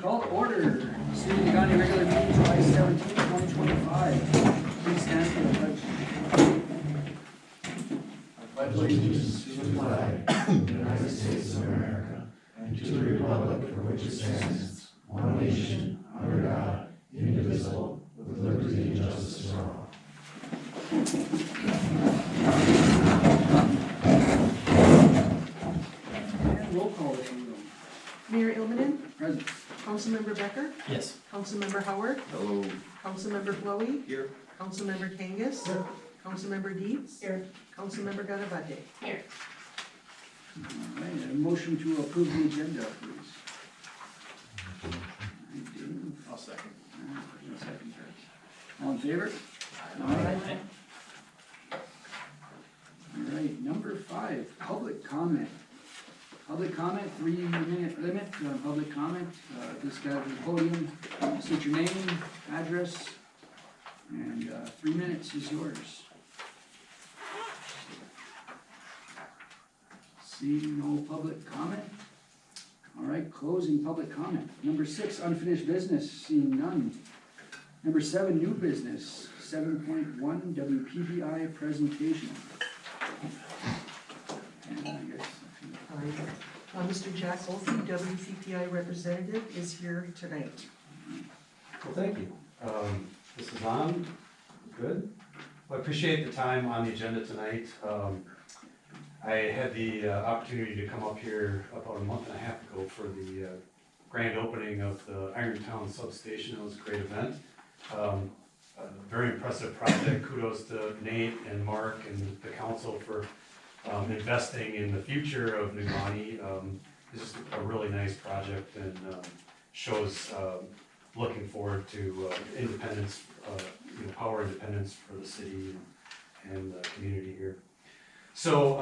Call to order. City of Negaunee regular meeting July 17, 2025. Please stand for the pledge. I pledge allegiance to the flag of the United States of America and to the republic for which it stands, one nation, under God, indivisible, with liberty and justice for all. And roll call if you will. Mayor Ilmanen, Present. Councilmember Becker, Yes. Councilmember Howard, Hello. Councilmember Flowey, Here. Councilmember Kangas, Councilmember Deeds, Councilmember Garabate. All right, a motion to approve the agenda, please. All right, Dave. I'll second. All right, second, Travis. All in favor? Aye. All right, number 5, public comment. Public comment, 3-minute limit on public comment. This guy at the podium, state your name, address, and 3 minutes is yours. Seeing no public comment. All right, closing public comment. Number 6, unfinished business, seeing none. Number 7, new business, 7.1 WPBI presentation. And I guess, Mr. Jack Olson, WCPI representative, is here tonight. Well, thank you. This is on. Good. Well, I appreciate the time on the agenda tonight. I had the opportunity to come up here about a month and a half ago for the grand opening of the Irontown substation. It was a great event. A very impressive project. Kudos to Nate and Mark and the council for investing in the future of Negaunee. This is a really nice project and shows looking forward to independence, power independence for the city and the community here. So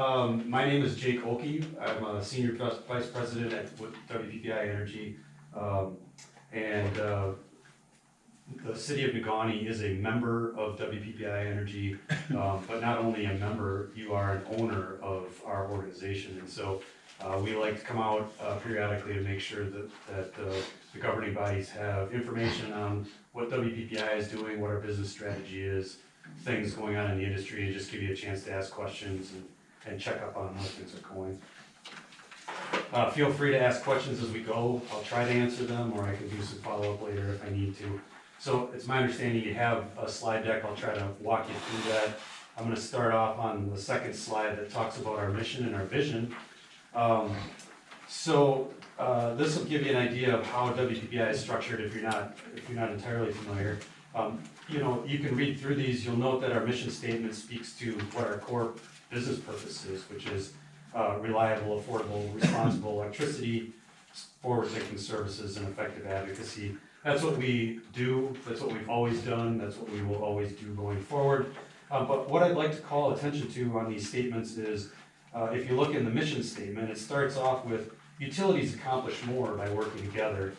my name is Jake Olkey. I'm a senior vice president at WPBI Energy, and the city of Negaunee is a member of WPBI Energy, but not only a member, you are an owner of our organization. And so we like to come out periodically to make sure that the governing bodies have information on what WPBI is doing, what our business strategy is, things going on in the industry, and just give you a chance to ask questions and check up on how things are going. Feel free to ask questions as we go. I'll try to answer them, or I can do some follow-up later if I need to. So it's my understanding you have a slide deck. I'll try to walk you through that. I'm going to start off on the second slide that talks about our mission and our vision. This will give you an idea of how WPBI is structured if you're not entirely familiar. You can read through these. You'll note that our mission statement speaks to what our core business purpose is, which is reliable, affordable, responsible electricity, forward-thinking services, and effective advocacy. That's what we do, that's what we've always done, that's what we will always do going forward. But what I'd like to call attention to on these statements is, if you look in the mission statement, it starts off with utilities accomplish more by working together.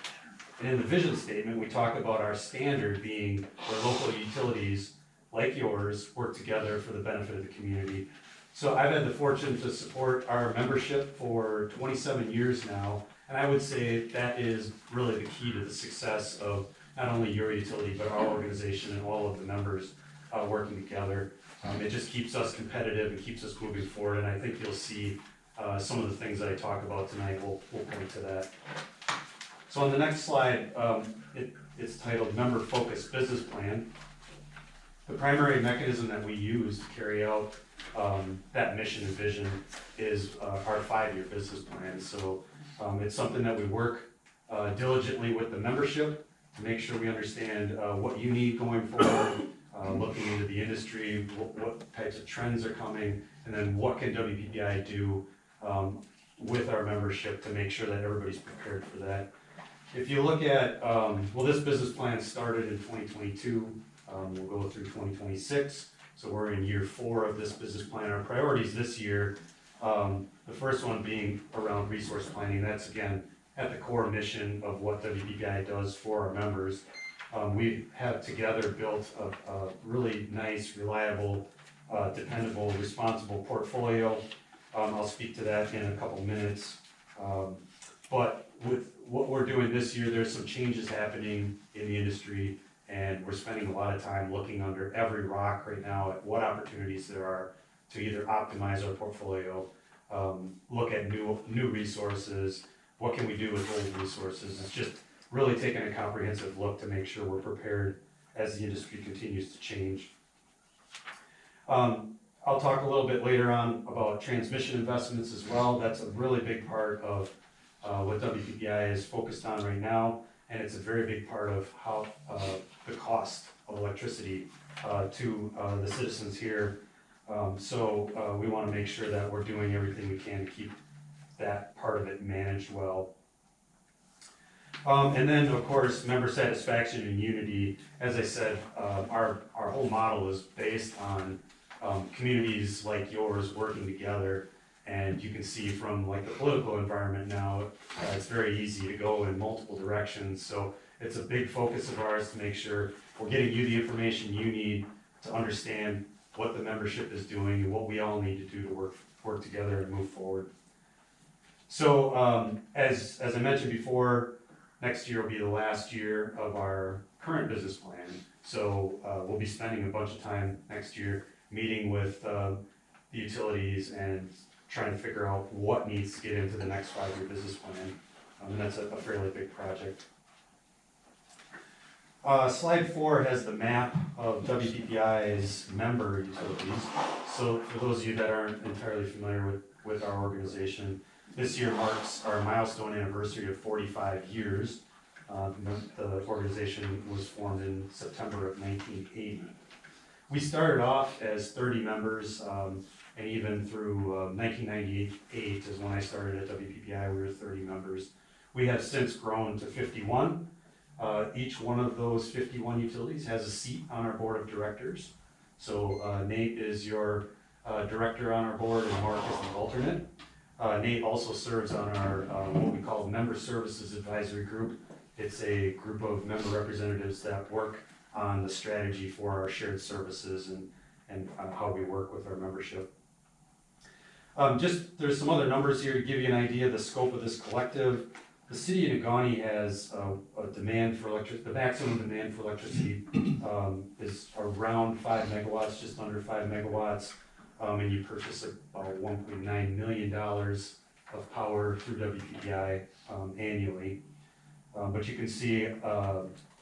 And in the vision statement, we talk about our standard being where local utilities, like yours, work together for the benefit of the community. So I've had the fortune to support our membership for 27 years now. And I would say that is really the key to the success of not only your utility, but our organization and all of the members working together. It just keeps us competitive and keeps us moving forward. And I think you'll see some of the things that I talk about tonight will point to that. So on the next slide, it's titled Member Focused Business Plan. The primary mechanism that we use to carry out that mission and vision is our 5-year business plan. So it's something that we work diligently with the membership to make sure we understand what you need going forward, looking into the industry, what types of trends are coming, and then what can WPBI do with our membership to make sure that everybody's prepared for that. If you look at, this business plan started in 2022, we'll go through 2026, so we're in year 4 of this business plan. Our priorities this year, the first one being around resource planning. That's again at the core mission of what WPBI does for our members. We have together built a really nice, reliable, dependable, responsible portfolio. I'll speak to that in a couple minutes. But with what we're doing this year, there's some changes happening in the industry, and we're spending a lot of time looking under every rock right now at what opportunities there are to either optimize our portfolio, look at new resources, what can we do with old resources. It's just really taking a comprehensive look to make sure we're prepared as the industry continues to change. I'll talk a little bit later on about transmission investments as well. That's a really big part of what WPPI is focused on right now, and it's a very big part of how the cost of electricity to the citizens here. So we want to make sure that we're doing everything we can to keep that part of it managed well. And then, of course, member satisfaction and unity. As I said, our whole model is based on communities like yours working together, and you can see from like the political environment now, it's very easy to go in multiple directions. So it's a big focus of ours to make sure we're getting you the information you need to understand what the membership is doing and what we all need to do to work together and move forward. So as I mentioned before, next year will be the last year of our current business plan. So we'll be spending a bunch of time next year meeting with the utilities and trying to figure out what needs to get into the next 5-year business plan. And that's a fairly big project. Slide 4 has the map of WPPI's member utilities. So for those of you that aren't entirely familiar with our organization, this year marks our milestone anniversary of 45 years. The organization was formed in September of 1980. We started off as 30 members, and even through 1998 is when I started at WPPI, we were 30 members. We have since grown to 51. Each one of those 51 utilities has a seat on our board of directors. So Nate is your director on our board, and Mark is the alternate. Nate also serves on our what we call Member Services Advisory Group. It's a group of member representatives that work on the strategy for our shared services and how we work with our membership. There's some other numbers here to give you an idea of the scope of this collective. The city of Negaunee has a demand for electricity. The maximum demand for electricity is around 5 megawatts, just under 5 megawatts, and you purchase about $1.9 million of power through WPPI annually. But you can see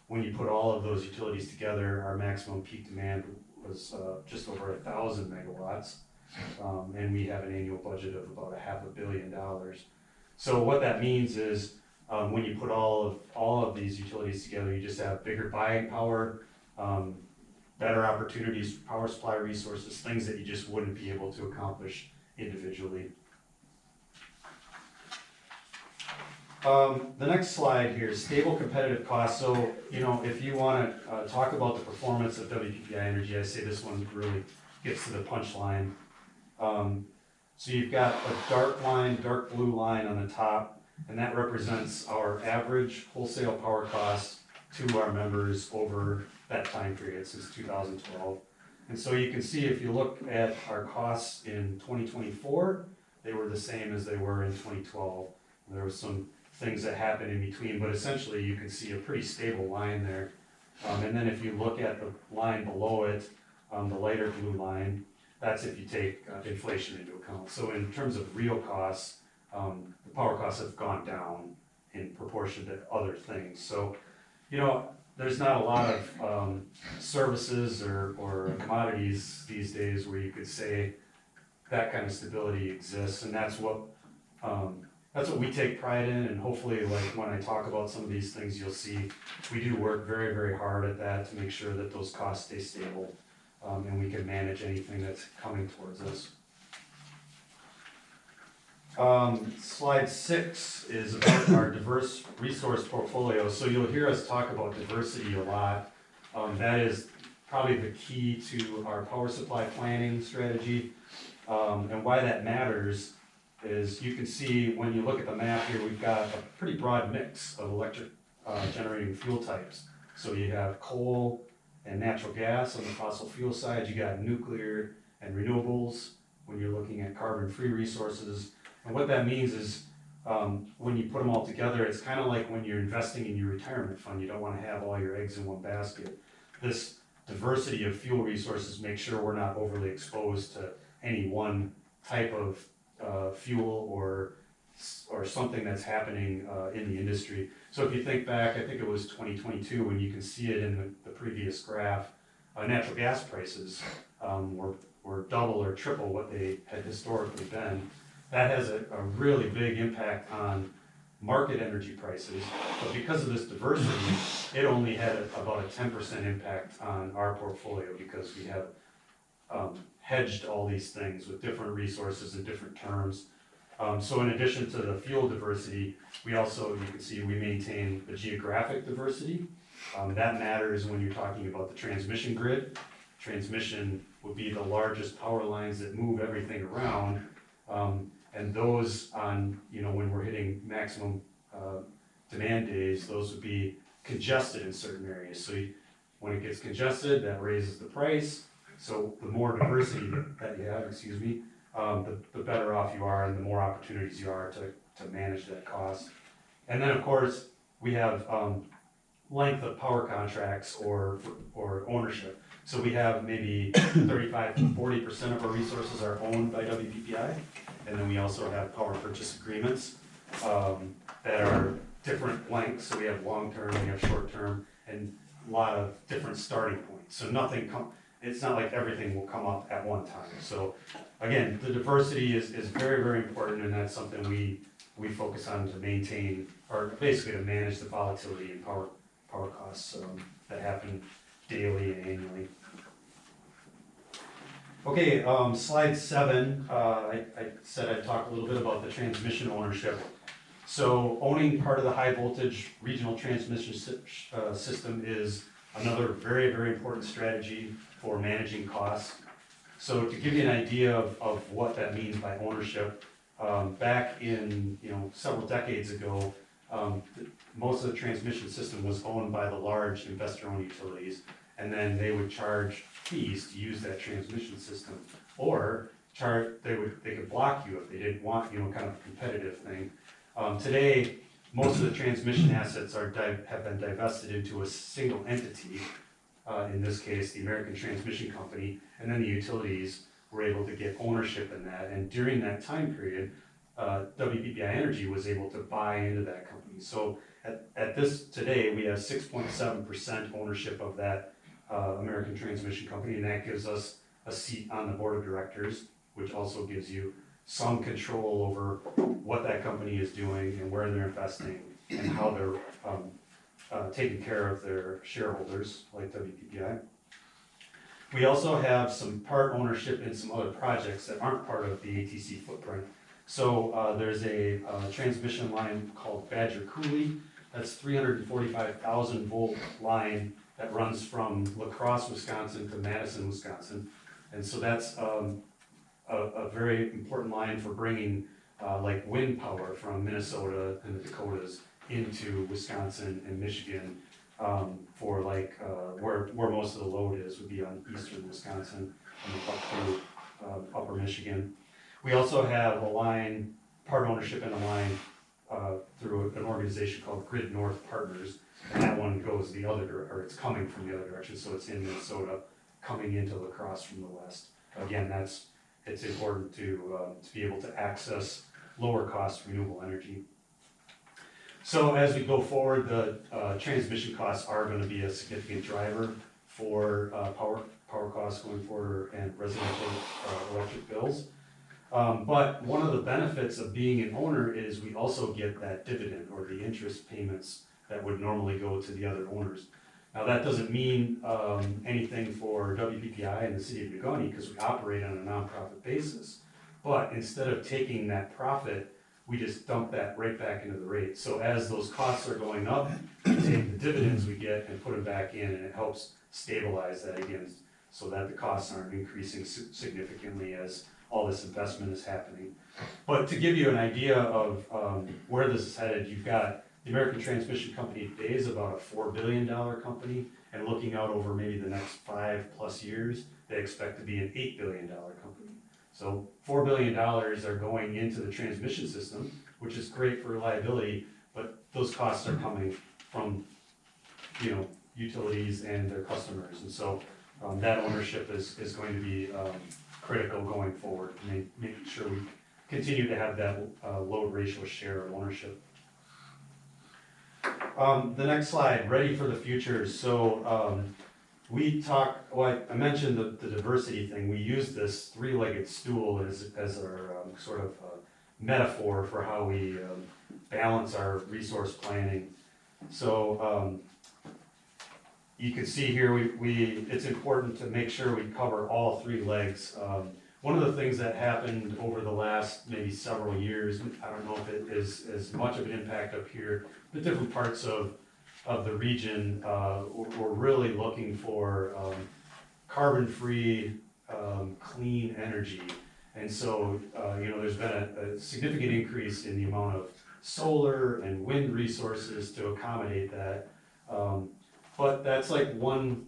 when you put all of those utilities together, our maximum peak demand was just over 1,000 megawatts, and we have an annual budget of about $500 million. So what that means is when you put all of these utilities together, you just have bigger buying power, better opportunities for power supply resources, things that you just wouldn't be able to accomplish individually. The next slide here is stable competitive costs. So, you know, if you want to talk about the performance of WPPI Energy, I say this one really gets to the punchline. So you've got a dark blue line on the top, and that represents our average wholesale power cost to our members over that time period since 2012. And so you can see if you look at our costs in 2024, they were the same as they were in 2012. There was some things that happened in between, but essentially you can see a pretty stable line there. And then if you look at the line below it, the lighter blue line, that's if you take inflation into account. So in terms of real costs, the power costs have gone down in proportion to other things. So, you know, there's not a lot of services or commodities these days where you could say that kind of stability exists, and that's what we take pride in. And hopefully, like when I talk about some of these things, you'll see we do work very, very hard at that to make sure that those costs stay stable, and we can manage anything that's coming towards us. Slide 6 is about our diverse resource portfolio. So you'll hear us talk about diversity a lot. That is probably the key to our power supply planning strategy. And why that matters is you can see when you look at the map here, we've got a pretty broad mix of electric generating fuel types. So you have coal and natural gas on the fossil fuel side. You got nuclear and renewables when you're looking at carbon-free resources. And what that means is when you put them all together, it's kind of like when you're investing in your retirement fund, you don't want to have all your eggs in one basket. This diversity of fuel resources makes sure we're not overly exposed to any one type of fuel or something that's happening in the industry. So if you think back, I think it was 2022, when you can see it in the previous graph, natural gas prices were double or triple what they had historically been. That has a really big impact on market energy prices, but because of this diversity, it only had about a 10% impact on our portfolio because we have hedged all these things with different resources and different terms. So in addition to the fuel diversity, we also, you can see, we maintain the geographic diversity. That matters when you're talking about the transmission grid. Transmission would be the largest power lines that move everything around. And those on, when we're hitting maximum demand days, those would be congested in certain areas. So when it gets congested, that raises the price. So the more diversity that you have, the better off you are and the more opportunities you are to manage that cost. And then of course, we have length of power contracts or ownership. So we have maybe 35 to 40% of our resources are owned by WPPI. And then we also have power purchase agreements that are different lengths. So we have long-term, we have short-term, and a lot of different starting points. So it's not like everything will come up at one time. So again, the diversity is very, very important, and that's something we focus on to maintain, or basically to manage the volatility in power costs that happen daily and annually. Okay, slide 7, I said I'd talk a little bit about the transmission ownership. So owning part of the high voltage regional transmission system is another very, very important strategy for managing costs. So to give you an idea of what that means by ownership, back in several decades ago, most of the transmission system was owned by the large investor-owned utilities, and then they would charge fees to use that transmission system, or they could block you if they didn't want kind of a competitive thing. Today, most of the transmission assets have been divested into a single entity. In this case, the American Transmission Company, and then the utilities were able to get ownership in that. And during that time period, WPPI Energy was able to buy into that company. So today, we have 6.7% ownership of that American Transmission Company, and that gives us a seat on the board of directors, which also gives you some control over what that company is doing and where they're investing and how they're taking care of their shareholders, like WPPI. We also have some part ownership in some other projects that aren't part of the ATC footprint. So there's a transmission line called Badger Coulee. That's 345,000 volt line that runs from La Crosse, Wisconsin to Madison, Wisconsin. And so that's a very important line for bringing like wind power from Minnesota and the Dakotas into Wisconsin and Michigan for where most of the load would be on eastern Wisconsin and up through upper Michigan. We also have a line, part ownership in a line through an organization called Grid North Partners, and that one goes the other, or it's coming from the other direction, so it's in Minnesota, coming into La Crosse from the west. Again, it's important to be able to access lower cost renewable energy. So as we go forward, the transmission costs are going to be a significant driver for power costs going forward and residential electric bills. But one of the benefits of being an owner is we also get that dividend or the interest payments that would normally go to the other owners. Now that doesn't mean anything for WPPI and the city of Negaunee because we operate on a nonprofit basis. But instead of taking that profit, we just dump that right back into the rate. So as those costs are going up, we take the dividends we get and put them back in, and it helps stabilize that again so that the costs aren't increasing significantly as all this investment is happening. But to give you an idea of where this is headed, you've got the American Transmission Company today is about a $4 billion company, and looking out over maybe the next 5+ years, they expect to be an $8 billion company. So $4 billion are going into the transmission system, which is great for reliability, but those costs are coming from, utilities and their customers. And so that ownership is going to be critical going forward, making sure we continue to have that load ratio share of ownership. The next slide, ready for the future. So I mentioned the diversity thing. We use this three-legged stool as our sort of metaphor for how we balance our resource planning. So you can see here, it's important to make sure we cover all three legs. One of the things that happened over the last maybe several years, I don't know if it is as much of an impact up here, but different parts of the region were really looking for carbon-free, clean energy. And so, there's been a significant increase in the amount of solar and wind resources to accommodate that. But that's like one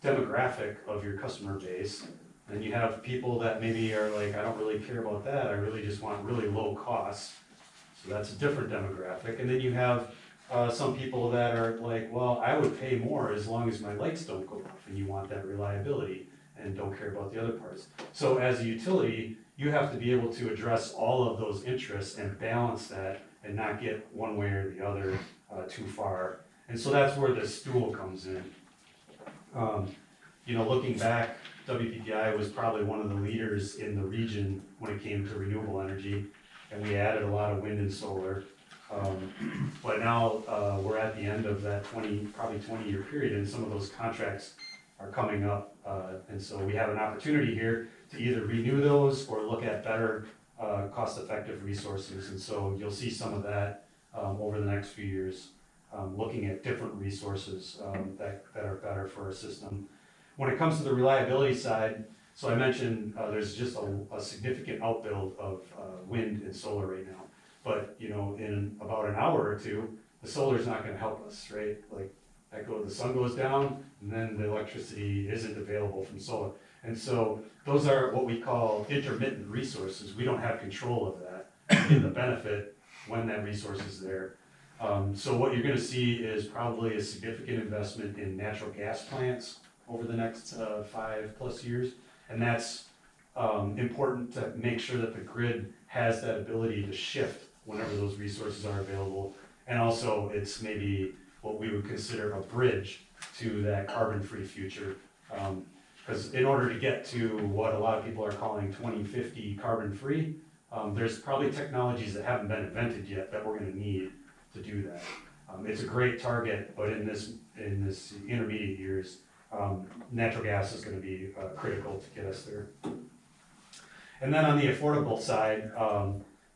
demographic of your customer base. And you have people that maybe are like, I don't really care about that, I really just want really low costs. So that's a different demographic. And then you have some people that are like, well, I would pay more as long as my lights don't go off, and you want that reliability and don't care about the other parts. So as a utility, you have to be able to address all of those interests and balance that and not get one way or the other too far. And so that's where the stool comes in. Looking back, WPPI was probably one of the leaders in the region when it came to renewable energy, and we added a lot of wind and solar. But now we're at the end of that probably 20-year period, and some of those contracts are coming up. And so we have an opportunity here to either renew those or look at better cost-effective resources. And so you'll see some of that over the next few years, looking at different resources that are better for our system. When it comes to the reliability side, so I mentioned there's just a significant outbuild of wind and solar right now. But, in about an hour or two, the solar's not gonna help us, right? Like, the sun goes down, and then the electricity isn't available from solar. And so, those are what we call intermittent resources. We don't have control of that, we get the benefit when that resource is there. So what you're gonna see is probably a significant investment in natural gas plants over the next 5+ years. And that's important to make sure that the grid has that ability to shift whenever those resources are available. And also, it's maybe what we would consider a bridge to that carbon-free future. Because in order to get to what a lot of people are calling 2050 carbon-free, there's probably technologies that haven't been invented yet that we're gonna need to do that. It's a great target, but in this intermediate years, natural gas is gonna be critical to get us there. And then on the affordable side,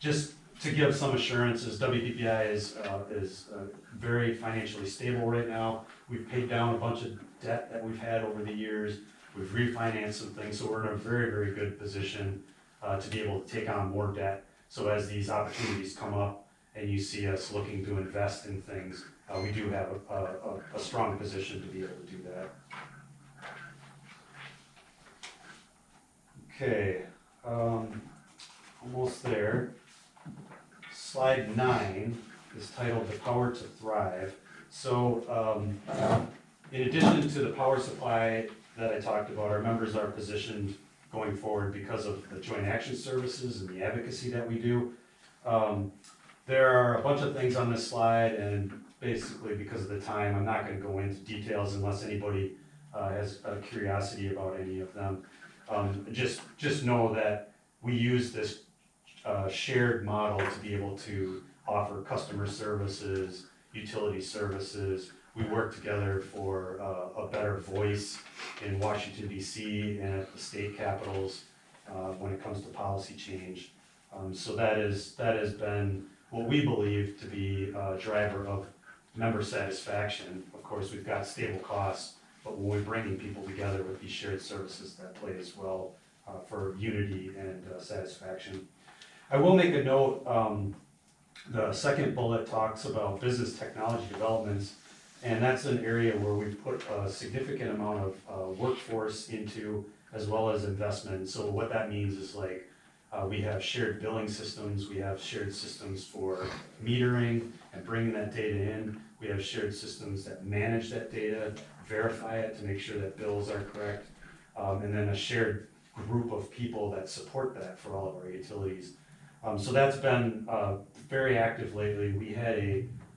just to give some assurances, WPPI is very financially stable right now. We've paid down a bunch of debt that we've had over the years. We've refinanced some things, so we're in a very, very good position to be able to take on more debt. So as these opportunities come up and you see us looking to invest in things, we do have a strong position to be able to do that. Okay, almost there. Slide 9 is titled "The Power to Thrive." So, in addition to the power supply that I talked about, our members are positioned going forward because of the joint action services and the advocacy that we do. There are a bunch of things on this slide, and basically because of the time, I'm not going to go into details unless anybody has a curiosity about any of them. Just know that we use this shared model to be able to offer customer services, utility services. We work together for a better voice in Washington, D.C. and at the state capitals when it comes to policy change. So that has been what we believe to be a driver of member satisfaction. Of course, we've got stable costs, but when we're bringing people together with these shared services, that plays well for unity and satisfaction. I will make a note, the second bullet talks about business technology developments, and that's an area where we've put a significant amount of workforce into, as well as investment. So what that means is like We have shared billing systems, we have shared systems for metering and bringing that data in. We have shared systems that manage that data, verify it to make sure that bills are correct. And then a shared group of people that support that for all of our utilities. So that's been very active lately. We had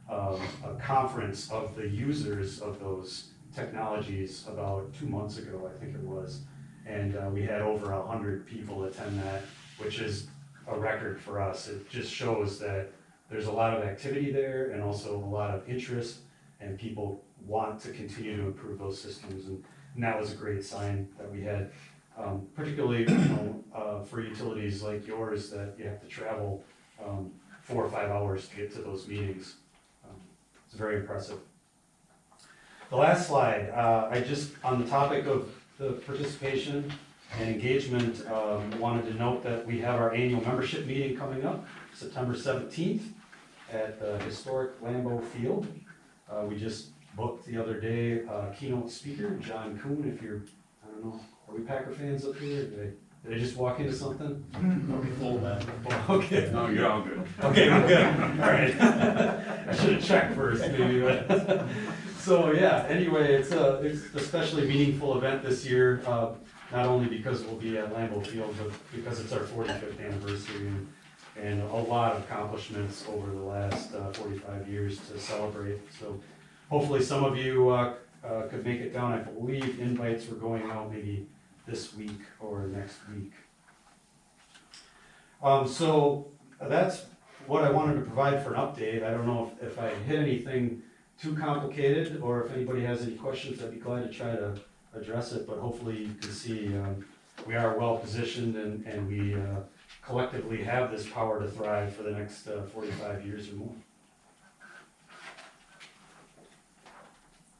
a conference of the users of those technologies about 2 months ago, I think it was. And we had over 100 people attend that, which is a record for us. It just shows that there's a lot of activity there and also a lot of interest, and people want to continue to improve those systems. And that was a great sign that we had, particularly for utilities like yours that you have to travel 4 or 5 hours to get to those meetings. It's very impressive. The last slide, on the topic of the participation and engagement, wanted to note that we have our annual membership meeting coming up, September 17th at the historic Lambeau Field. We just booked the other day keynote speaker, John Kuhn. If you're, I don't know, are we Packer fans up here? Did I just walk into something? Okay. No, you're all good. Okay, I'm good. All right. I should have checked first, maybe. But so yeah. Anyway, it's a especially meaningful event this year. Not only because we'll be at Lambeau Field, but because it's our 45th anniversary and a lot of accomplishments over the last 45 years to celebrate. So hopefully some of you could make it down. I believe invites were going out maybe this week or next week. So that's what I wanted to provide for an update. I don't know if I hit anything too complicated, or if anybody has any questions, I'd be glad to try to address it, but hopefully you can see we are well positioned and we collectively have this power to thrive for the next 45 years or more.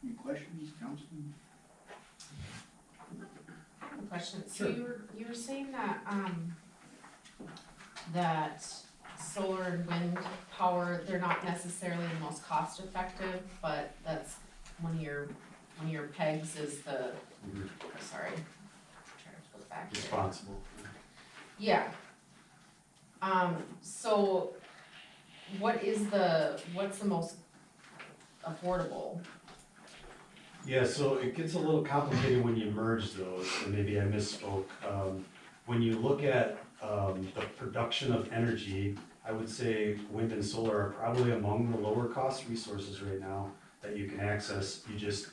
Any questions, Councilman? I have a question. So Sure. you were saying that, that solar and wind power, they're not necessarily the most cost effective, but that's one of your pegs is the, sorry, trying to flip back here. Responsible. Yeah. So what's the most affordable? Yeah, so it gets a little complicated when you merge those, and maybe I misspoke. When you look at the production of energy, I would say wind and solar are probably among the lower cost resources right now that you can access. You just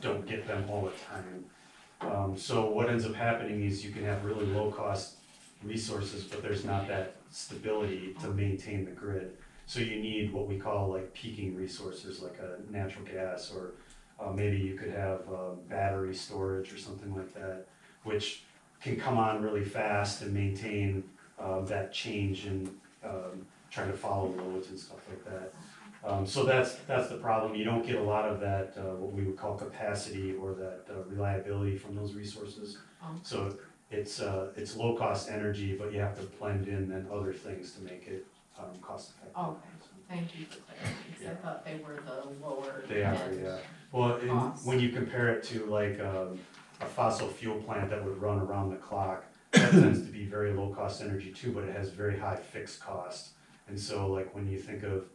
don't get them all the time. So what ends up happening is you can have really low cost resources, but there's not that stability to maintain the grid. So you need what we call like peaking resources, like a natural gas, or maybe you could have battery storage or something like that, which can come on really fast and maintain that change in trying to follow loads and stuff like that. So that's the problem. You don't get a lot of that, what we would call capacity or that reliability from those resources. So it's low cost energy, but you have to blend in then other things to make it cost effective. Okay, thank you for clarifying, because I thought they were the lower. They are, end. yeah. Well, Cost. when you compare it to like a fossil fuel plant that would run around the clock, that tends to be very low cost energy too, but it has very high fixed cost. And so like when you think of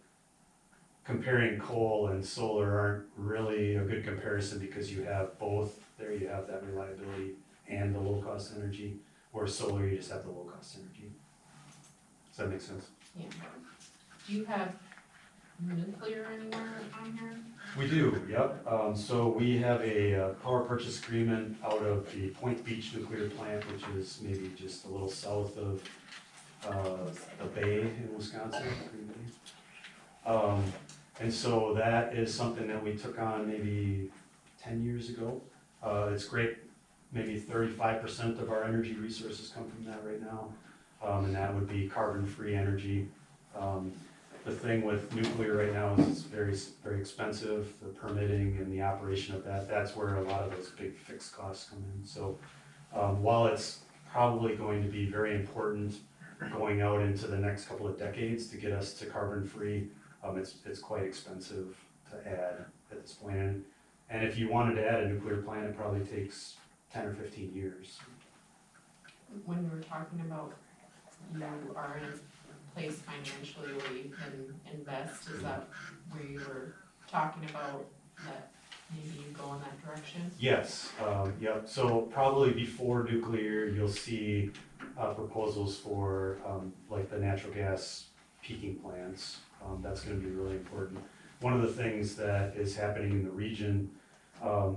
comparing coal and solar aren't really a good comparison because you have both. There you have that reliability and the low cost energy, whereas solar you just have the low cost energy. Does that make sense? Yeah. Do you have nuclear anywhere on here? We do, yep. So we have a power purchase agreement out of the Point Beach nuclear plant, which is maybe just a little south of the Bay in Wisconsin. And so that is something that we took on maybe 10 years ago. It's great, maybe 35% of our energy resources come from that right now. And that would be carbon-free energy. The thing with nuclear right now is it's very, very expensive, the permitting and the operation of that, that's where a lot of those big fixed costs come in. So while it's probably going to be very important going out into the next couple of decades to get us to carbon-free, it's quite expensive to add at this point. And if you wanted to add a nuclear plant, it probably takes 10 or 15 years. When you were talking about you are in a place financially where you can invest, is that where you were talking about that maybe you go in that direction? Yes, yep, so probably before nuclear, you'll see, proposals for, like the natural gas peaking plants. That's gonna be really important. One of the things that is happening in the region,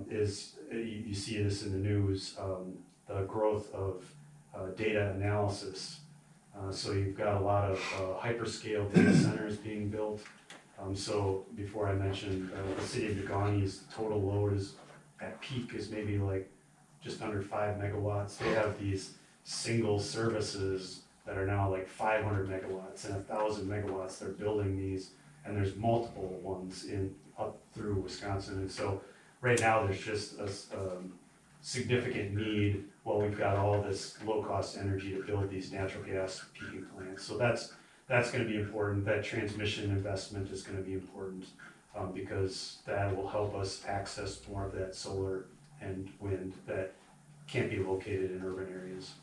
is, you see this in the news, the growth of, data analysis. So you've got a lot of, hyperscale data centers being built. So before I mentioned, the city of Degauni's total load is, at peak is maybe like just under 5 megawatts. They have these single services that are now like 500 megawatts and 1,000 megawatts. They're building these, and there's multiple ones in, up through Wisconsin. And so right now, there's just a significant need, while we've got all this low-cost energy to build these natural gas peaking plants. So that's gonna be important. That transmission investment is gonna be important, because that will help us access more of that solar and wind that can't be located in urban areas.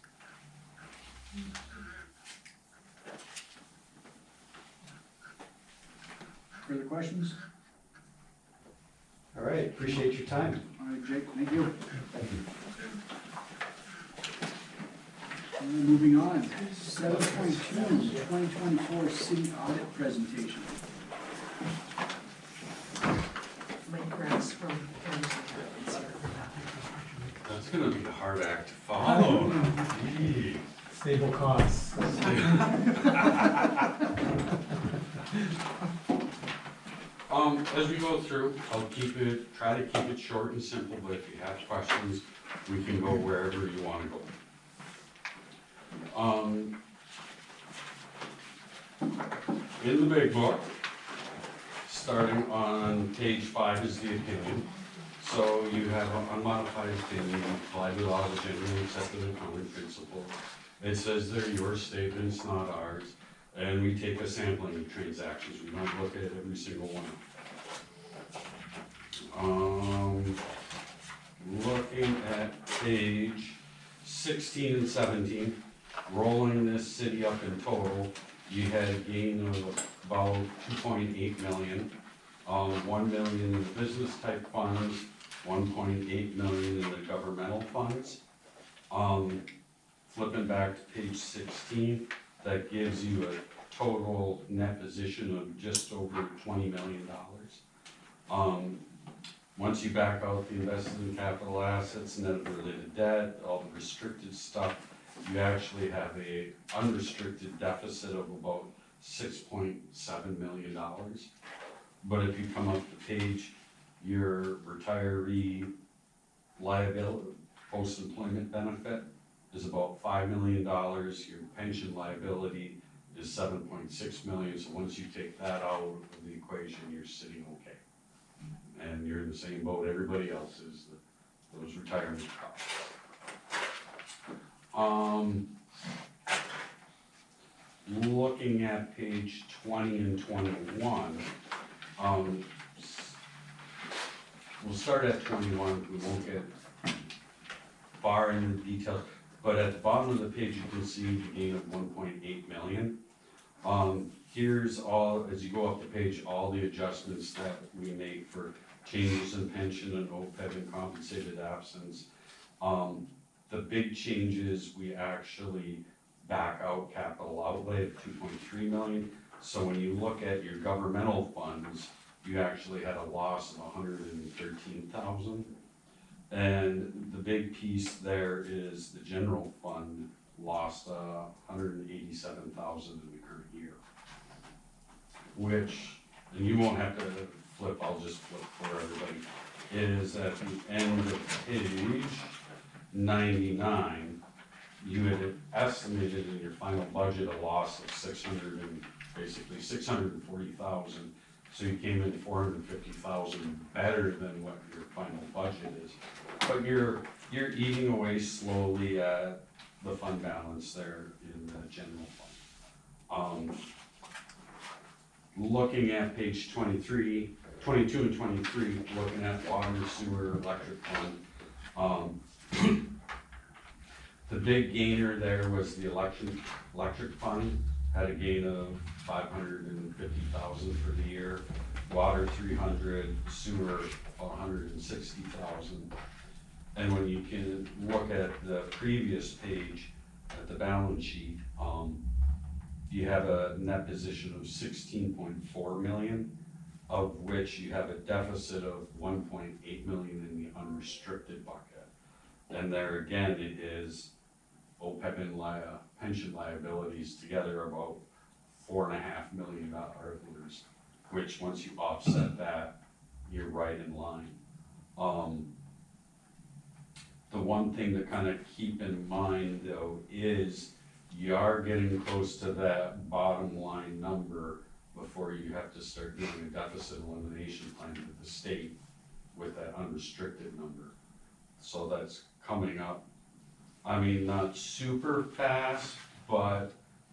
Further questions? All right, appreciate your time. All right, Jake, thank you. Moving on, 7.2, 2024 city audit presentation. Mike Grass from County Secretary is here for that. That's gonna be a hard act to follow. Gee. Stable costs. As we go through, I'll try to keep it short and simple, but if you have questions, we can go wherever you wanna go. In the big book, starting on page 5 is the opinion. So you have an unmodified opinion, applied with all the generally accepted accounting principles. It says they're your statements, not ours, and we take a sampling of transactions, we don't look at every single one. Looking at page 16 and 17, rolling this city up in total, you had a gain of about 2.8 million. 1 million in the business type funds, 1.8 million in the governmental funds. Flipping back to page 16, that gives you a total net position of just over $20 million. Once you back out the invested in capital assets, net of related debt, all the restricted stuff, you actually have a unrestricted deficit of about $6.7 million. But if you come up the page, your retiree liability, post-employment benefit is about $5 million, your pension liability is 7.6 million, so once you take that out of the equation, you're sitting okay. And you're in the same boat everybody else is, those retirement costs. Looking at page 20 and 21, we'll start at 21, we won't get far into the details, but at the bottom of the page, you can see the gain of 1.8 million. Here's all, as you go up the page, all the adjustments that we make for changes in pension and OPEB and compensated absence. The big changes, we actually back out capital outlay of 2.3 million. So when you look at your governmental funds, you actually had a loss of 113,000. And the big piece there is the general fund lost 187,000 in the current year. Which, and you won't have to flip, I'll just flip for everybody, is at the end of page 99, you had estimated in your final budget a loss of 640,000. So you came in 450,000 better than what your final budget is. But you're eating away slowly at the fund balance there in the general fund. Looking at page 22 and 23, looking at water, sewer, electric fund. The big gainer there was the electric fund, had a gain of 550,000 for the year. Water 300, sewer 160,000. And when you can look at the previous page, at the balance sheet, you have a net position of 16.4 million, of which you have a deficit of 1.8 million in the unrestricted bucket. And there again, it is OPEB and pension liabilities together about $4.5 million, which once you offset that, you're right in line. The one thing to kind of keep in mind though is you are getting close to that bottom line number before you have to start doing a deficit elimination plan with the state with that unrestricted number. So that's coming up. I mean, not super fast, but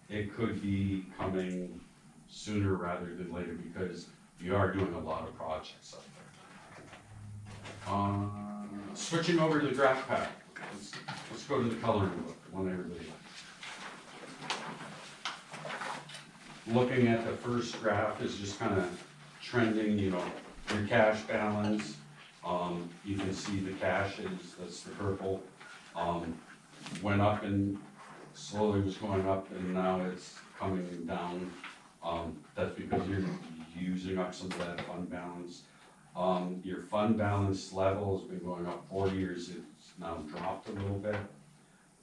it could be coming sooner rather than later because you are doing a lot of projects up there. Switching over to the graph pad. Let's go to the coloring book, one everybody likes. Looking at the first graph is just kind of trending, you know, your cash balance. You can see the cash is, that's the purple, went up and slowly was going up and now it's coming down. That's because you're using up some of that fund balance. Your fund balance level has been going up 4 years, it's now dropped a little bit.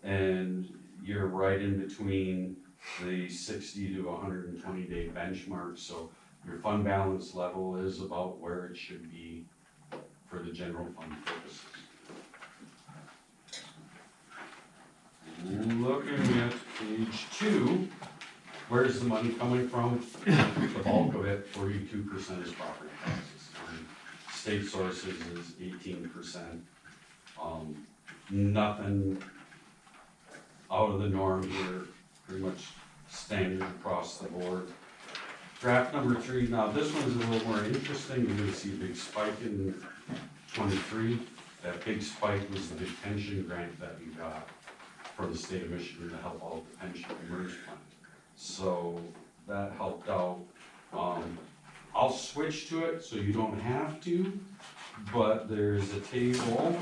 And you're right in between the 60 to 120 day benchmark, so your fund balance level is about where it should be for the general fund purposes. Looking at page 2, where's the money coming from? The bulk of it, 42% is property taxes. State sources is 18%. Nothing out of the norm here, pretty much standard across the board. Graph number 3, now this one's a little more interesting. You're gonna see a big spike in 23. That big spike was the big pension grant that we got from the state of Michigan to help out the pension merge fund. So that helped out. I'll switch to it so you don't have to, but there's a table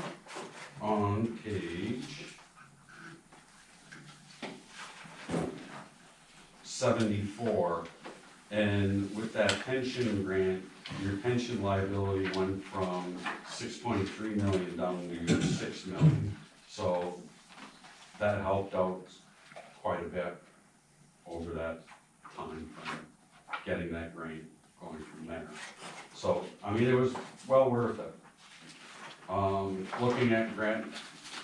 on page 74, and with that pension grant, your pension liability went from 6.3 million down to 6 million. So that helped out quite a bit over that time from getting that grant going from there. So, I mean, it was well worth it. Looking at grant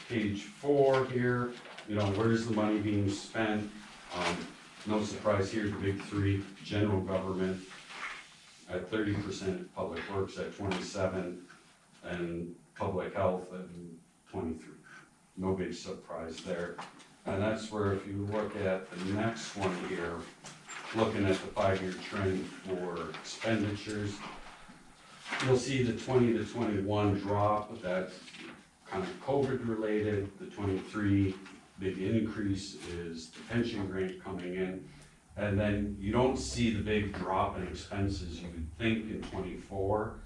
page 4 here, you know, where's the money being spent? No surprise here, the big 3, general government at 30%, public works at 27, and public health at 23. No big surprise there. And that's where if you look at the next one here, looking at the 5-year trend for expenditures, you'll see the 20 to 21 drop, that's kind of COVID related. The 23 big increase is the pension grant coming in. And then you don't see the big drop in expenses you would think in 24,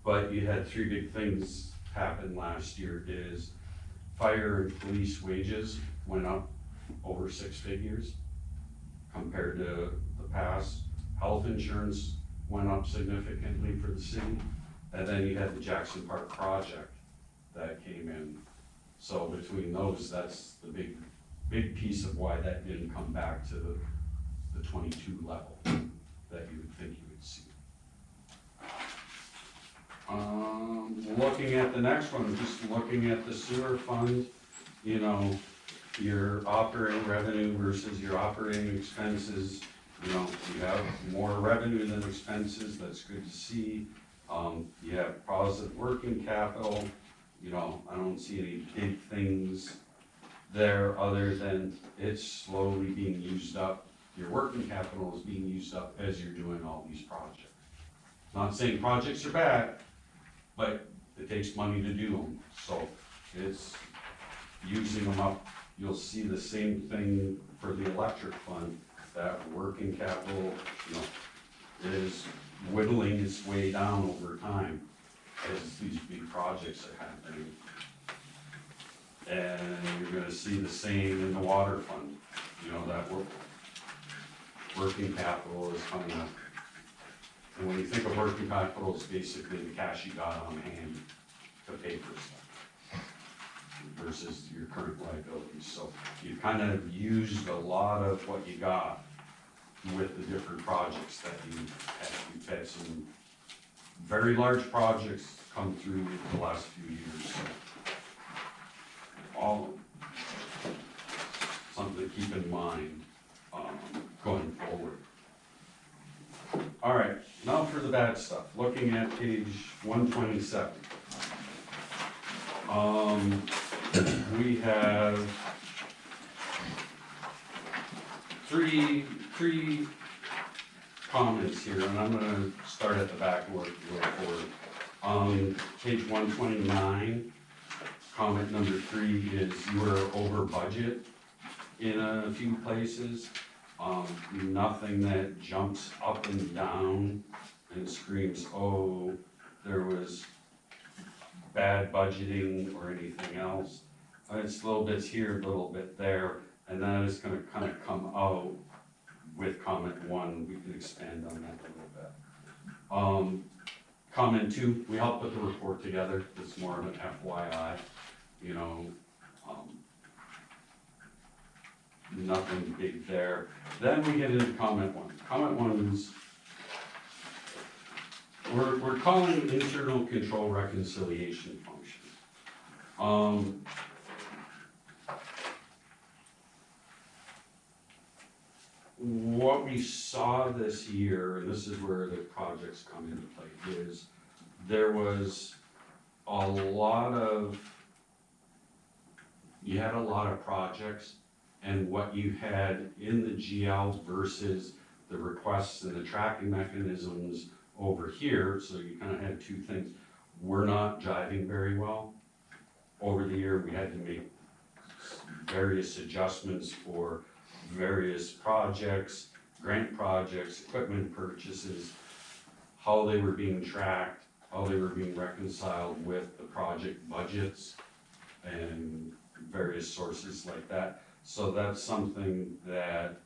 but you had 3 big things happen last year. Is fire and police wages went up over 6 figures compared to the past. Health insurance went up significantly for the city. And then you had the Jackson Park project that came in. So between those, that's the big piece of why that didn't come back to the 22 level that you would think you would see. Looking at the next one, just looking at the sewer fund, you know, your operating revenue versus your operating expenses, you know, you have more revenue than expenses, that's good to see. You have positive working capital, you know, I don't see any big things there other than it's slowly being used up. Your working capital is being used up as you're doing all these projects. Not saying projects are bad, but it takes money to do them, so it's using them up you'll see the same thing for the electric fund, that working capital, you know, is whittling its way down over time as these big projects are happening. And you're gonna see the same in the water fund, you know, that working capital is coming up. And when you think of working capital, it's basically the cash you got on hand to pay for stuff versus your current liabilities. So you kind of used a lot of what you got with the different projects that you've had. You've had some very large projects come through the last few years, so all something to keep in mind going forward. All right, now for the bad stuff. Looking at page 127. We have three comments here, and I'm gonna start at the back and work forward. Page 129, comment number 3 is you were over budget in a few places. Nothing that jumps up and down and screams, oh, there was bad budgeting or anything else. It's little bits here, a little bit there, and that is gonna kind of come out with comment 1. We can expand on that a little bit. Comment 2, we helped put the report together. It's more of an FYI, you know, nothing big there. Then we get into comment 1. Comment 1 is, we're calling internal control reconciliation function. What we saw this year, and this is where the projects come into play, is there was you had a lot of projects, and what you had in the GL versus the requests and the tracking mechanisms over here, so you kind of had two things, were not jiving very well. Over the year, we had to make various adjustments for various projects, grant projects, equipment purchases, how they were being tracked, how they were being reconciled with the project budgets and various sources like that. So that's something that,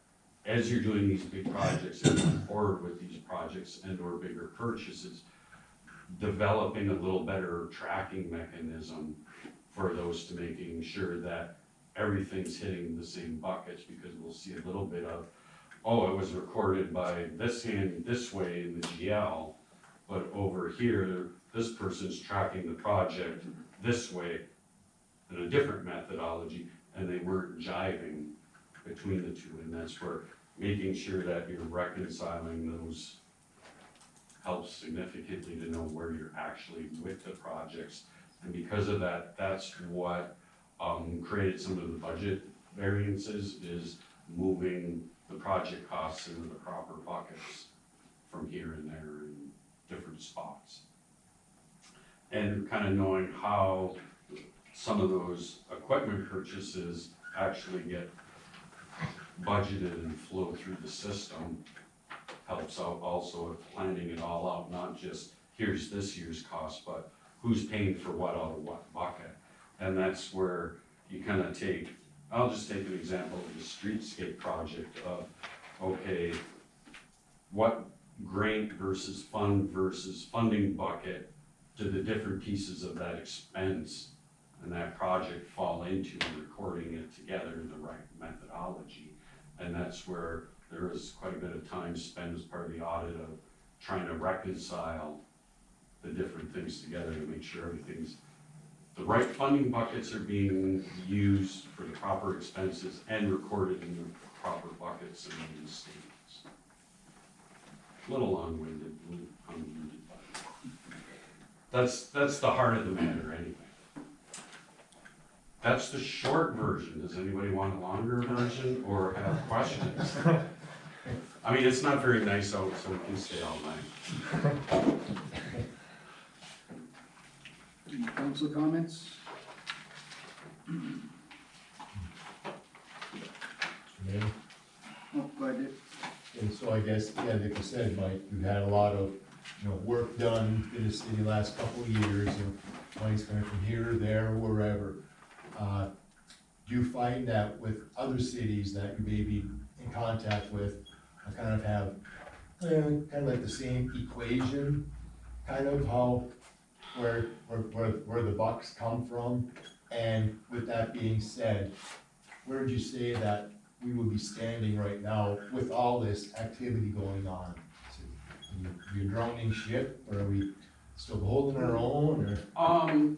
as you're doing these big projects and moving forward with these projects and or bigger purchases, developing a little better tracking mechanism for those, to making sure that everything's hitting the same buckets, because we'll see a little bit of, oh, it was recorded by this hand this way in the GL, but over here, this person's tracking the project this way in a different methodology, and they weren't jiving between the two, and that's where making sure that you're reconciling those helps significantly to know where you're actually with the projects. And because of that, that's what created some of the budget variances, is moving the project costs into the proper buckets from here and there in different spots. And kind of knowing how some of those equipment purchases actually get budgeted and flow through the system helps out also with planning it all out, not just here's this year's cost, but who's paying for what out of what bucket. And that's where you kind of take, I'll just take an example of the streetscape project of, okay, what grant versus fund versus funding bucket do the different pieces of that expense and that project fall into, and recording it together in the right methodology. And that's where there was quite a bit of time spent as part of the audit of trying to reconcile the different things together to make sure everything's, the right funding buckets are being used for the proper expenses and recorded in the proper buckets and in the statements. A little long-winded, but that's the heart of the matter anyway. That's the short version. Does anybody want a longer version or have questions? I mean, it's not very nice out, so we can stay all night. Any council comments? So I guess, yeah, like you said, Mike, you've had a lot of, work done in the city the last couple of years, and money's coming from here, there, wherever. Do you find that with other cities that you may be in contact with, kind of have, kind of like the same equation, kind of how, where the bucks come from? And with that being said, where would you say that we would be standing right now with all this activity going on? Is it, are you a drowning ship, or are we still holding our own, or?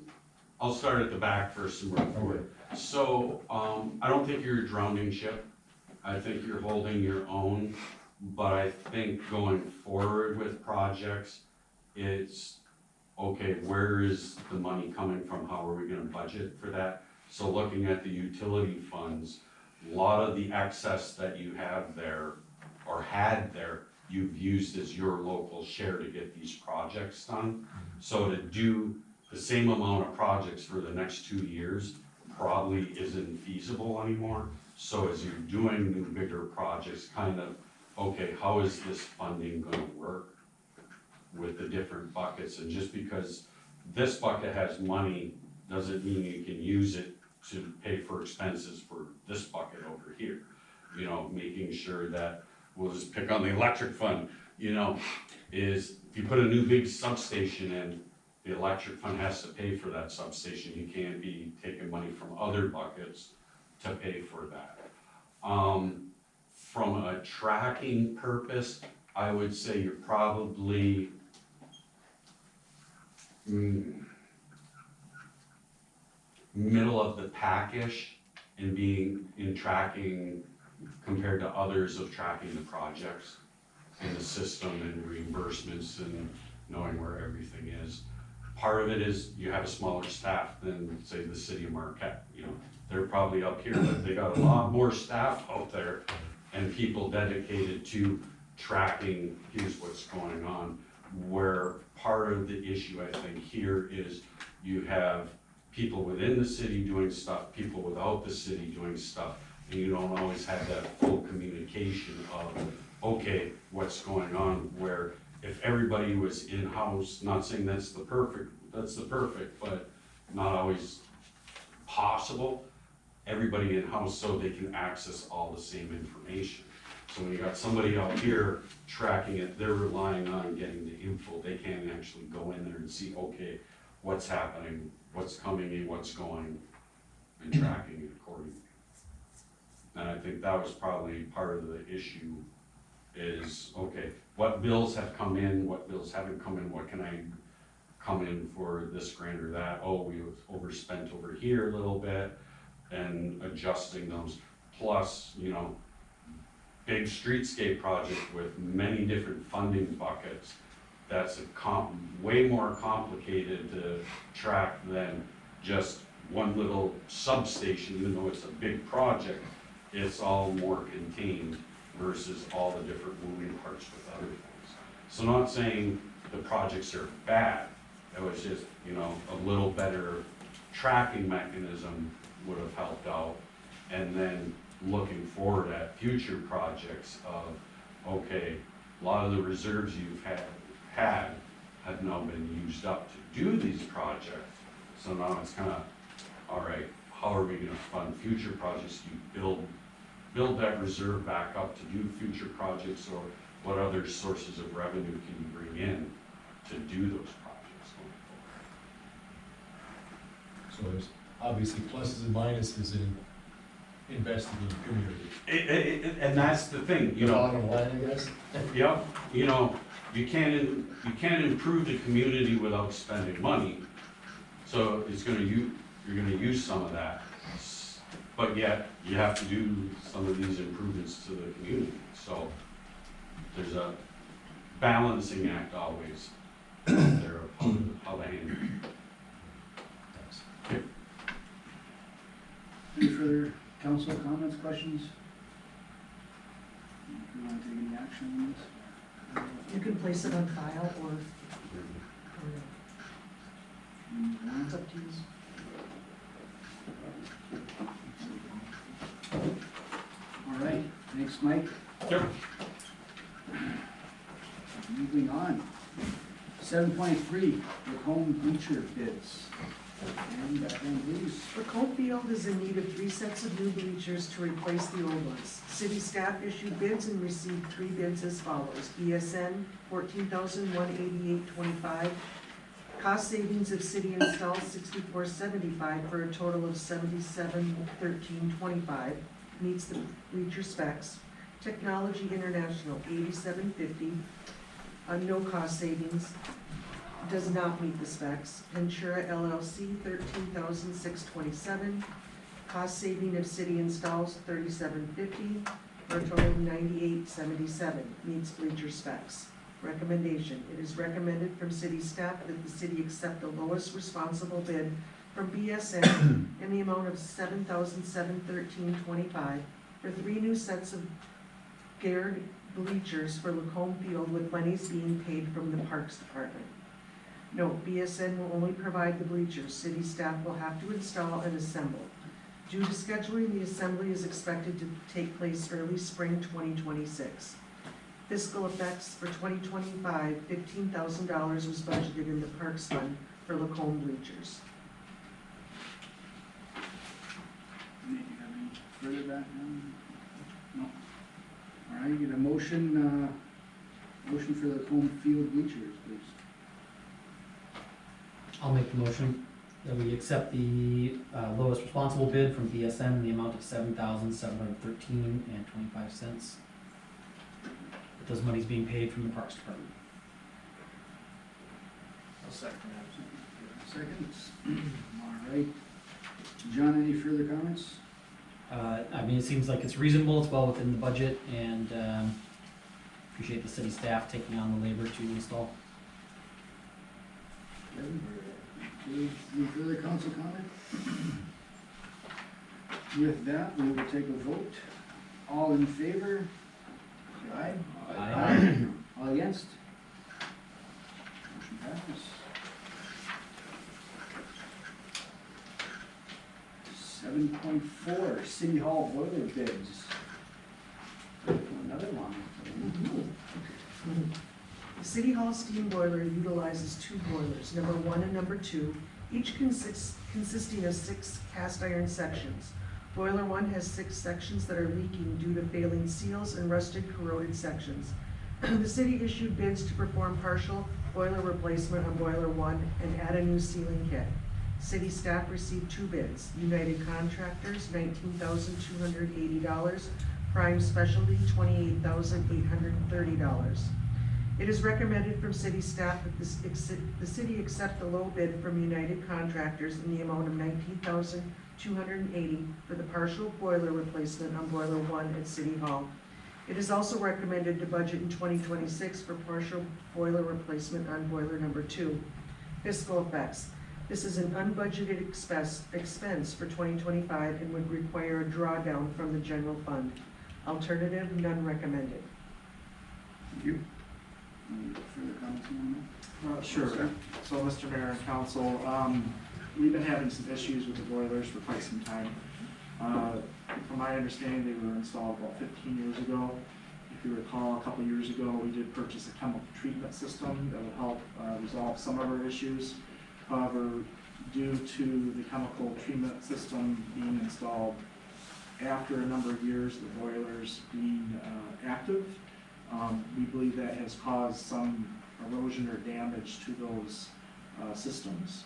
I'll start at the back first and work forward. So, I don't think you're a drowning ship. I think you're holding your own, but I think going forward with projects, it's, okay, where is the money coming from? How are we gonna budget for that? So looking at the utility funds, a lot of the excess that you have there, or had there, you've used as your local share to get these projects done. So to do the same amount of projects for the next 2 years probably isn't feasible anymore. So as you're doing new bigger projects, kind of, okay, how is this funding gonna work with the different buckets? And just because this bucket has money, doesn't mean you can use it to pay for expenses for this bucket over here. Making sure that, we'll just pick on the electric fund, is if you put a new big substation in, the electric fund has to pay for that substation. You can't be taking money from other buckets to pay for that. From a tracking purpose, I would say you're probably middle of the pack-ish in being in tracking compared to others of tracking the projects in the system and reimbursements and knowing where everything is. Part of it is you have a smaller staff than, say, the city of Marquette. They're probably up here, but they got a lot more staff out there and people dedicated to tracking, here's what's going on. Where part of the issue, I think, here is you have people within the city doing stuff, people without the city doing stuff, and you don't always have that full communication of, okay, what's going on, where if everybody was in-house, not saying that's the perfect, but not always possible, everybody in-house so they can access all the same information. So when you got somebody out here tracking it, they're relying on getting the info, they can't actually go in there and see, okay, what's happening, what's coming in, what's going, and tracking it accordingly. And I think that was probably part of the issue is, okay, what bills have come in, what bills haven't come in, what can I come in for this grant or that? Oh, we overspent over here a little bit, and adjusting those. Plus, big streetscape project with many different funding buckets, that's way more complicated to track than just one little substation, even though it's a big project, it's all more contained versus all the different moving parts with other things. So not saying the projects are bad, it was just, a little better tracking mechanism would have helped out. And then looking forward at future projects of, okay, a lot of the reserves you've had have now been used up to do these projects. So now it's kind of, all right, how are we gonna fund future projects? You build that reserve back up to do future projects, or what other sources of revenue can you bring in to do those projects going forward? So there's obviously pluses and minuses in investing in the community. And that's the thing, The bottom line, I guess. Yep, you can't improve the community without spending money. So you're gonna use some of that. But yet, you have to do some of these improvements to the community. So there's a balancing act always there of how to handle it. Any further council comments, questions? Do you want to take any action on this? You can place it on file or it's up to you. All right, thanks, Mike. Yep. moving on. 7.3, Lacombe bleacher bids. And Diane, please. Lacombe Field is in need of 3 sets of new bleachers to replace the old ones. City staff issued bids and received 3 bids as follows. BSN, $14,188.25. Cost savings of city install, $64.75 for a total of $7713.25. Meets the bleacher specs. Technology International, $87.50. No cost savings. Does not meet the specs. Ventura LLC, $13,627. Cost saving of city installs, $37.50, for a total of $98.77. Meets bleacher specs. Recommendation, it is recommended from city staff that the city accept the lowest responsible bid from BSN in the amount of $7,713.25 for 3 new sets of geared bleachers for Lacombe Field, with monies being paid from the Parks Department. Note, BSN will only provide the bleachers. City staff will have to install and assemble. Due to scheduling, the assembly is expected to take place early spring 2026. Fiscal effects for 2025, $15,000 was budgeted in the Parks Fund for Lacombe bleachers. Do you have any further background? No. All right, get a motion for the Lacombe Field bleachers, please. I'll make the motion that we accept the lowest responsible bid from BSN in the amount of $7,713.25. With those monies being paid from the Parks Department. I'll second that. Seconds. All right. John, any further comments? I mean, it seems like it's reasonable, it's well within the budget, and appreciate the city staff taking on the labor to install. Any further council comment? With that, we will take a vote. All in favor? Say aye. Aye. All against? Motion passes. 7.4, City Hall boiler bids. Another one. The City Hall steam boiler utilizes 2 boilers, number 1 and number 2, each consisting of 6 cast iron sections. Boiler 1 has 6 sections that are leaking due to failing seals and rusted, corroded sections. The city issued bids to perform partial boiler replacement on boiler 1 and add a new sealing kit. City staff received 2 bids. United Contractors, $19,280. Prime Specialty, $28,830. It is recommended from city staff that the city accept the low bid from United Contractors in the amount of $19,280 for the partial boiler replacement on boiler 1 at City Hall. It is also recommended to budget in 2026 for partial boiler replacement on boiler number 2. Fiscal effects. This is an unbudgeted expense for 2025 and would require a drawdown from the general fund. Alternative, none recommended. Thank you. Any further comments on Sure. So, Mr. Mayor and Council, we've been having some issues with the boilers for quite some time. From my understanding, they were installed about 15 years ago. If you recall, a couple years ago, we did purchase a chemical treatment system that would help resolve some of our issues. However, due to the chemical treatment system being installed after a number of years, the boilers being active, we believe that has caused some erosion or damage to those systems.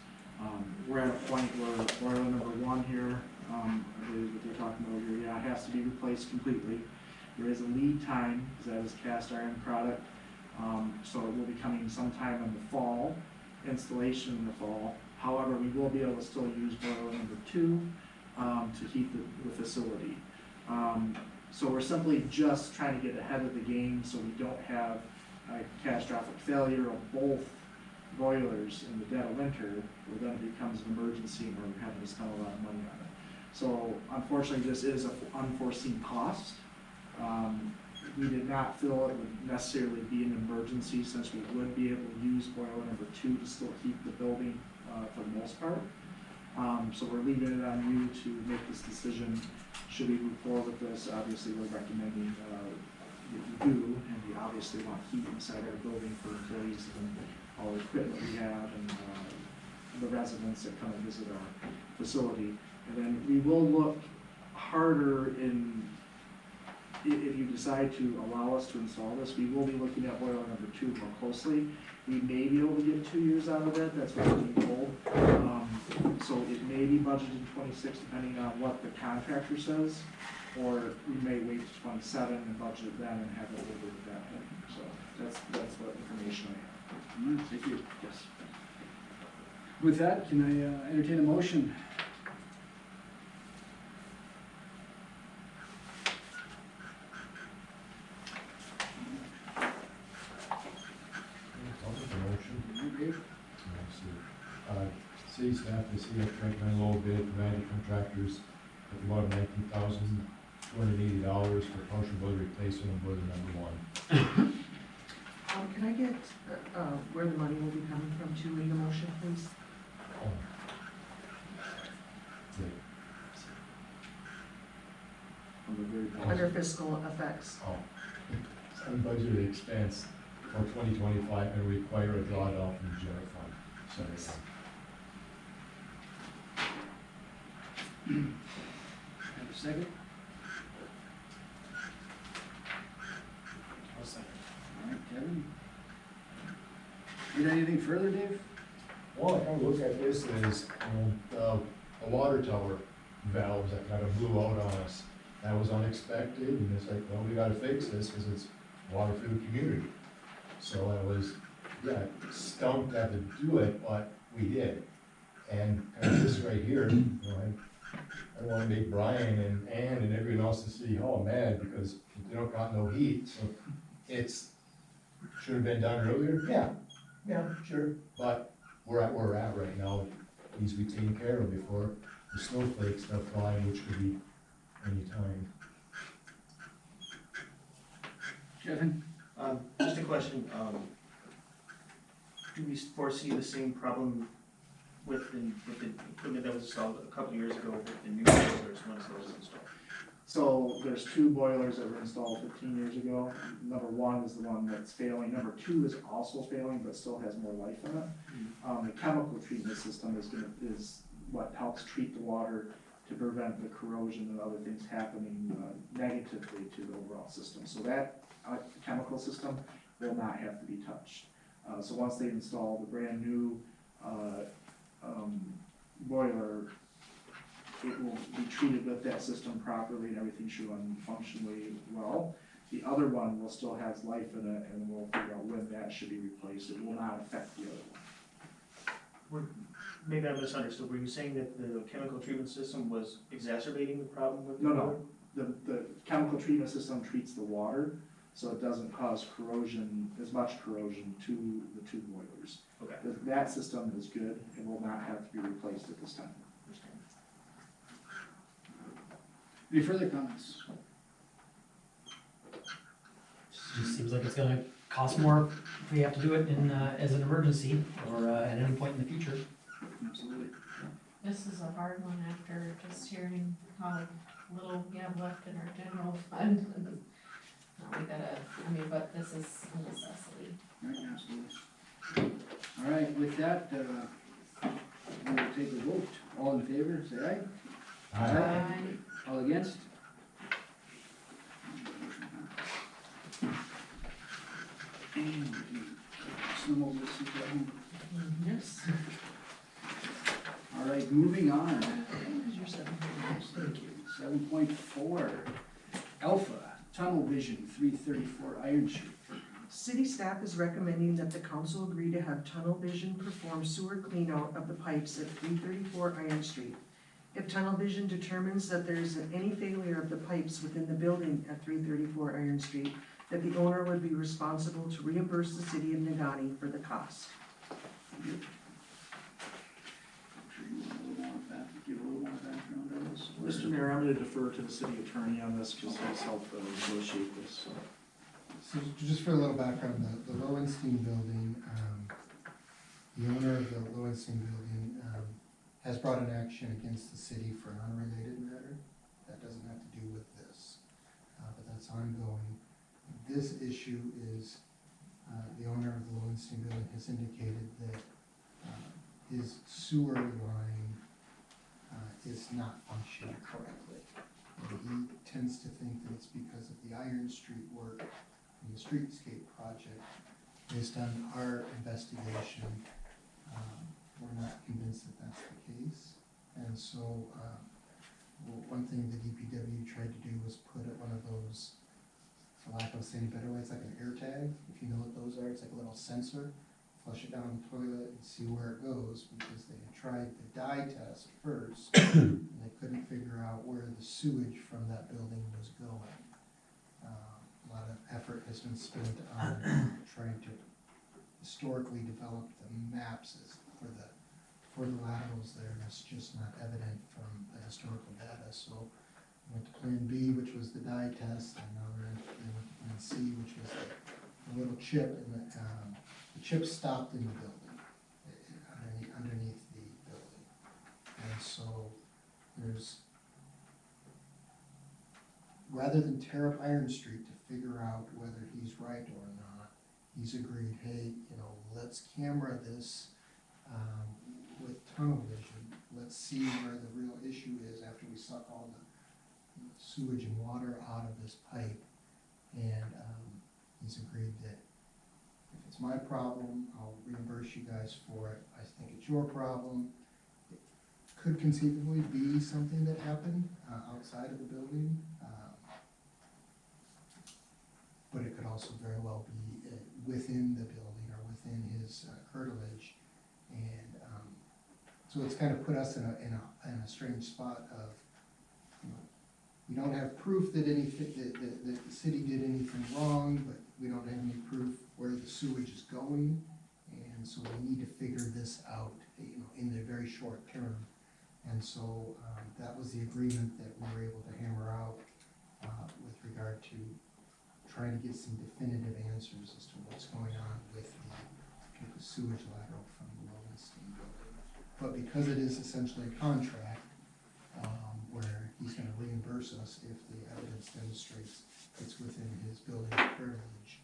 We're at a point where boiler number 1 here, I believe what they're talking about here, yeah, it has to be replaced completely. There is a lead time, because that is cast iron product, so it will be coming sometime in the fall, installation in the fall. However, we will be able to still use boiler number 2 to heat the facility. So we're simply just trying to get ahead of the game so we don't have a catastrophic failure of both boilers in the dead of winter, where then it becomes an emergency and we're having to spend a lot of money on it. So unfortunately, this is an unforeseen cost. We did not feel it would necessarily be an emergency, since we would be able to use boiler number 2 to still heat the building for the most part. So we're leaving it on you to make this decision. Should we move forward with this? Obviously, we're recommending that you do, and we obviously want heat inside our building for employees and all the equipment we have and the residents that come and visit our facility. And then we will look harder if you decide to allow us to install this, we will be looking at boiler number 2 more closely. We may be able to get 2 years out of it, that's what we're being told. So it may be budgeted in 26 depending on what the contractor says, or we may wait to 27 and budget it then and have it over at that point. So that's what information I have. Thank you. Yes. With that, can I entertain a motion? I'll make a motion. Dave? City staff to see if recommend low bid provided contractors at the amount of $19,280 for partial boiler replacement of boiler number 1. Can I get, where the money will be coming from to make a motion, please? Oh. On the very bottom. Under fiscal effects. Oh. Unbudgeted expense for 2025 and require a drawdown from the general fund. Sorry. Have a second? I'll second. All right, Kevin? Need anything further, Dave? Well, I kind of look at this as, a water tower valves that kind of blew out on us. That was unexpected, and it's like, well, we gotta fix this, because it's water for the community. So I was, stumped to have to do it, but we did. And kind of this right here, I don't wanna make Brian and Ann and everyone else in City Hall mad, because they don't got no heat, so it's, should have been done earlier, yeah, sure. But we're at where we're at right now, it needs to be taken care of before the snowflakes start flying, which could be any time. Kevin? Just a question, do we foresee the same problem with the equipment that was installed a couple years ago with the new boilers once those were installed? So there's 2 boilers that were installed 15 years ago. Number 1 is the one that's failing. Number 2 is also failing, but still has more life in it. The chemical treatment system is what helps treat the water to prevent the corrosion and other things happening negatively to the overall system. So that chemical system will not have to be touched. So once they install the brand new boiler, it will be treated with that system properly and everything should run functionally well. The other one will still has life in it and we'll figure out when that should be replaced. It will not affect the other one. Maybe I misunderstood, were you saying that the chemical treatment system was exacerbating the problem with the No, boiler? the chemical treatment system treats the water, so it doesn't cause corrosion, as much corrosion to the 2 boilers. Okay. That system is good and will not have to be replaced at this time. Understand. Any further comments? Just seems like it's gonna cost more if we have to do it in, as an emergency or, at any point in the future. Absolutely. This is a hard one after just hearing how little we have left in our general fund. We gotta, but this is a necessity. Right, absolutely. All right, with that, we'll take a vote. All in favor, say aye. All against? And some of this is done. Yes. All right, moving on. Here's your 7. Thank you. 7.4, Alpha, Tunnel Vision, 334 Iron Street. City staff is recommending that the council agree to have Tunnel Vision perform sewer cleanout of the pipes at 334 Iron Street. If Tunnel Vision determines that there is any failure of the pipes within the building at 334 Iron Street, that the owner would be responsible to reimburse the city of Negaunee for the cost. I'm sure you want a little more back, give a little more background on this. Mr. Mayor, I'm gonna defer to the city attorney on this because he's helped negotiate this, so. So just for a little background, the Lowenstein building, the owner of the Lowenstein building, has brought an action against the city for an unrelated matter. That doesn't have to do with this, but that's ongoing. This issue is, the owner of the Lowenstein building has indicated that his sewer line is not functioning correctly. And he tends to think that it's because of the Iron Street work and the streetscape project. Based on our investigation, we're not convinced that that's the case. And so, one thing the DPW tried to do was put one of those, for lack of saying a better way, it's like an air tag, if you know what those are, it's like a little sensor. Flush it down the toilet and see where it goes, because they had tried the dye test first, and they couldn't figure out where the sewage from that building was going. A lot of effort has been spent on trying to historically develop the maps for the laterals there, and it's just not evident from the historical data, so we went to Plan B, which was the dye test, and now they went to Plan C, which was a little chip, and the chip stopped in the building, underneath the building. And so there's, rather than tear up Iron Street to figure out whether he's right or not, he's agreed, hey, let's camera this with tunnel vision. Let's see where the real issue is after we suck all the sewage and water out of this pipe. And he's agreed that if it's my problem, I'll reimburse you guys for it. I think it's your problem. It could conceivably be something that happened outside of the building, but it could also very well be within the building or within his curtilage. And so it's kind of put us in a strange spot of, we don't have proof that that the city did anything wrong, but we don't have any proof where the sewage is going. And so we need to figure this out, in the very short term. And so that was the agreement that we were able to hammer out with regard to trying to get some definitive answers as to what's going on with the sewage lateral from the Lowenstein building. But because it is essentially a contract, where he's gonna reimburse us if the evidence demonstrates it's within his building privilege,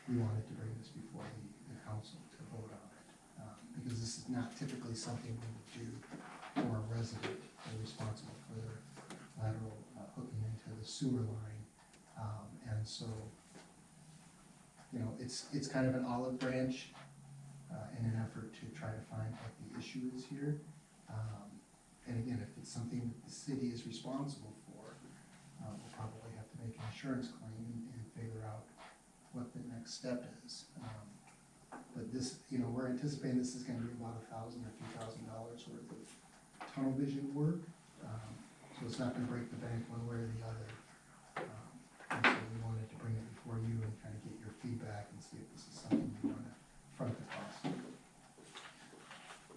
we wanted to bring this before the council to vote on it. Because this is not typically something we would do for a resident responsible for their lateral hooking into the sewer line. And so, it's kind of an olive branch in an effort to try to find what the issue is here. And again, if it's something that the city is responsible for, we'll probably have to make an insurance claim and figure out what the next step is. But this, we're anticipating this is gonna be about $1,000 or $2,000 worth of tunnel vision work. So it's not gonna break the bank one way or the other. And so we wanted to bring it before you and kind of get your feedback and see if this is something you wanna front the cost.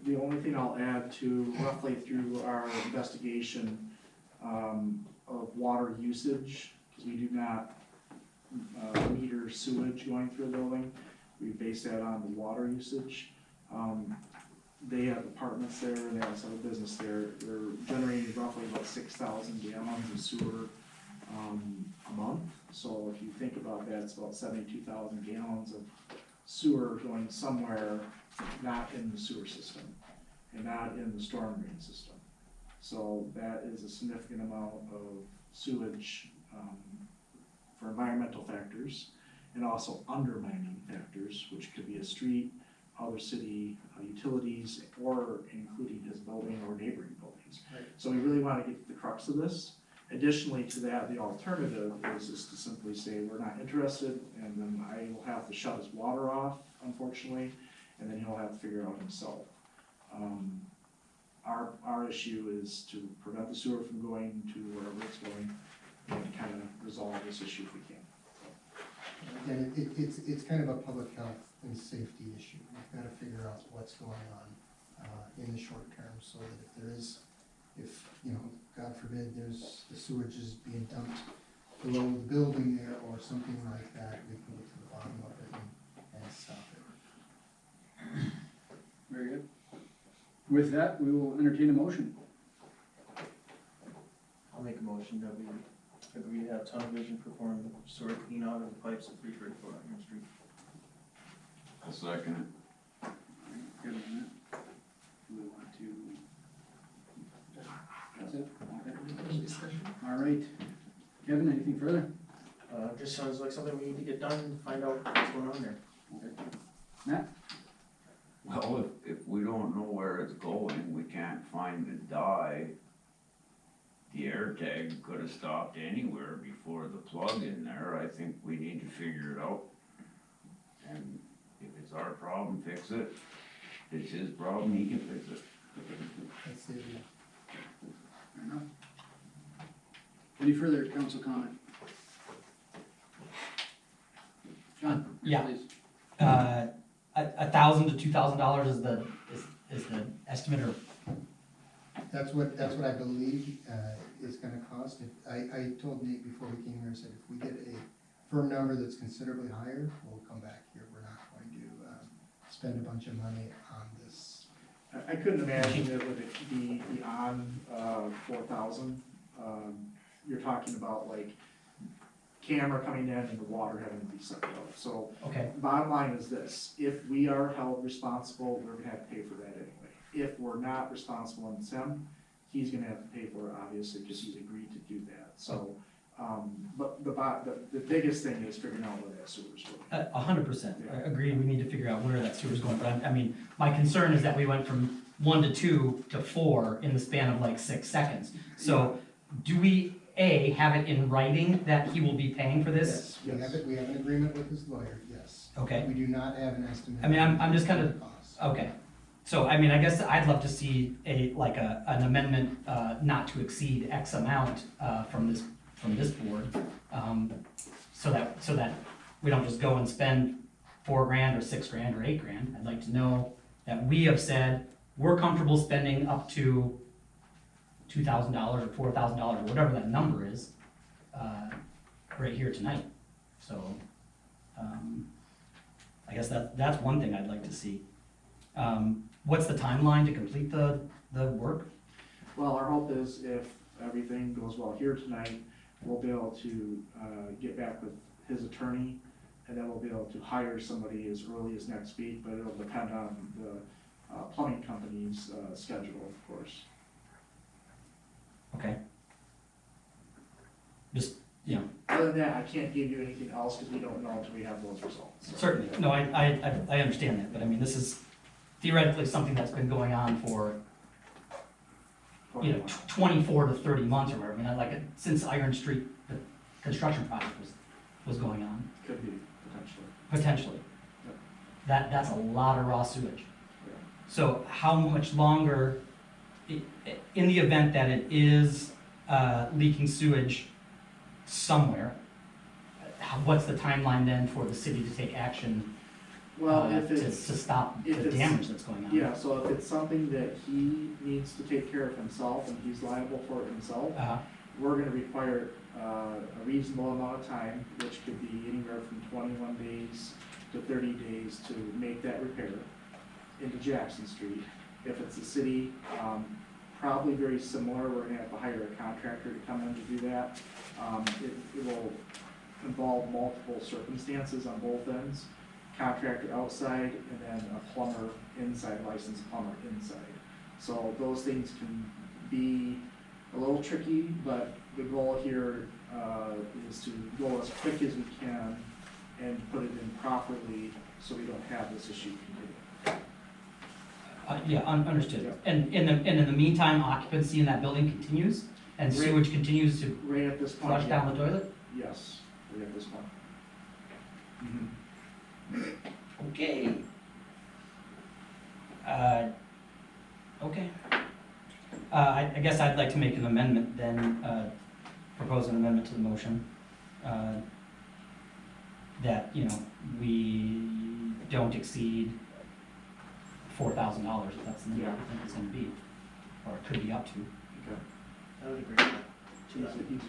The only thing I'll add to, roughly through our investigation of water usage, because we do not meter sewage going through the building, we base that on the water usage. They have apartments there, they also have a business there, they're generating roughly about 6,000 gallons of sewer a month. So if you think about that, it's about 72,000 gallons of sewer going somewhere not in the sewer system and not in the storm drain system. So that is a significant amount of sewage for environmental factors and also undermining factors, which could be a street, other city utilities, or including his building or neighboring buildings. Right. So we really want to get to the crux of this. Additionally to that, the alternative is just to simply say, we're not interested, and then I will have to shut his water off, unfortunately, and then he'll have to figure it out himself. Our issue is to prevent the sewer from going to wherever it's going and kind of resolve this issue if we can. Again, it's kind of a public health and safety issue. We've got to figure out what's going on in the short term, so that if there is, God forbid, there's the sewage is being dumped below the building there or something like that, we can get to the bottom of it and stop it. Very good. With that, we will entertain a motion. I'll make a motion that we Agree to have Tunnel Vision perform the sewer clean out of the pipes at 334 Iron Street. I'll second it. Good on that. Do we want to? That's it? Any discussion? All right. Kevin, anything further? Just sounds like something we need to get done, find out what's going on there. Matt? Well, if we don't know where it's going, we can't find the dye. The air tag could have stopped anywhere before the plug in there. I think we need to figure it out. And if it's our problem, fix it. If it's his problem, he can fix it. That's it. Fair enough. Any further council comment? John? Yeah. Please. $1,000 to $2,000 is the estimate, or, That's what I believe, is gonna cost. I told Nate before we came here, I said, if we get a firm number that's considerably higher, we'll come back here. We're not going to, spend a bunch of money on this. I couldn't imagine it would be beyond, 4,000. You're talking about like camera coming in and the water having to be sucked out. So okay, bottom line is this, if we are held responsible, we're gonna have to pay for that anyway. If we're not responsible and it's him, he's gonna have to pay for it, obviously, because he's agreed to do that. So, but the biggest thing is figuring out where that sewer's going. 100%, I agree, we need to figure out where that sewer's going, but I mean, my concern is that we went from 1 to 2 to 4 in the span of like 6 seconds. So, do we, A, have it in writing that he will be paying for this? Yes, we have an agreement with his lawyer, yes. Okay. We do not have an estimate. I mean, I'm just kind of- of cost. Okay, so I mean, I guess I'd love to see an amendment, not to exceed X amount, from this board. So that we don't just go and spend $4,000 or $6,000 or $8,000. I'd like to know that we have said, we're comfortable spending up to $2,000 or $4,000, whatever that number is, right here tonight. So, I guess that's one thing I'd like to see. What's the timeline to complete the work? Well, our hope is if everything goes well here tonight, we'll be able to get back with his attorney, and then we'll be able to hire somebody as early as next week, but it'll depend on the plumbing company's schedule, of course. Okay. Just, you know, Other than that, I can't give you anything else because we don't know until we have those results. certainly, no, I understand that, but I mean, this is theoretically something that's been going on for, 24 to 30 months or whatever. I mean, since Iron Street, the construction project was going on, Could be, potentially. potentially. Yep. That's a lot of raw sewage. Yeah. So how much longer, in the event that it is leaking sewage somewhere, what's the timeline then for the city to take action Well, if to it's, stop if the it's- damage that's going on? yeah, so if it's something that he needs to take care of himself and he's liable for it himself, we're gonna require a reasonable amount of time, which could be anywhere from 21 days to 30 days to make that repair into Jackson Street. If it's a city, probably very similar, we're gonna have to hire a contractor to come in to do that. It will involve multiple circumstances on both ends, contractor outside and then a plumber inside, licensed plumber inside. So those things can be a little tricky, but the goal here is to go as quick as we can and put it in properly so we don't have this issue continue. Yeah, understood. Yeah. And in the meantime, occupancy in that building continues and Right. sewage continues to Right at this point, flush down the toilet? yes, right at this point. Okay. Okay. I guess I'd like to make an amendment then, propose an amendment to the motion. That, we don't exceed $4,000, if that's the number I think it's gonna be, or it could be up to. Okay. I would agree with that. He's agreeing to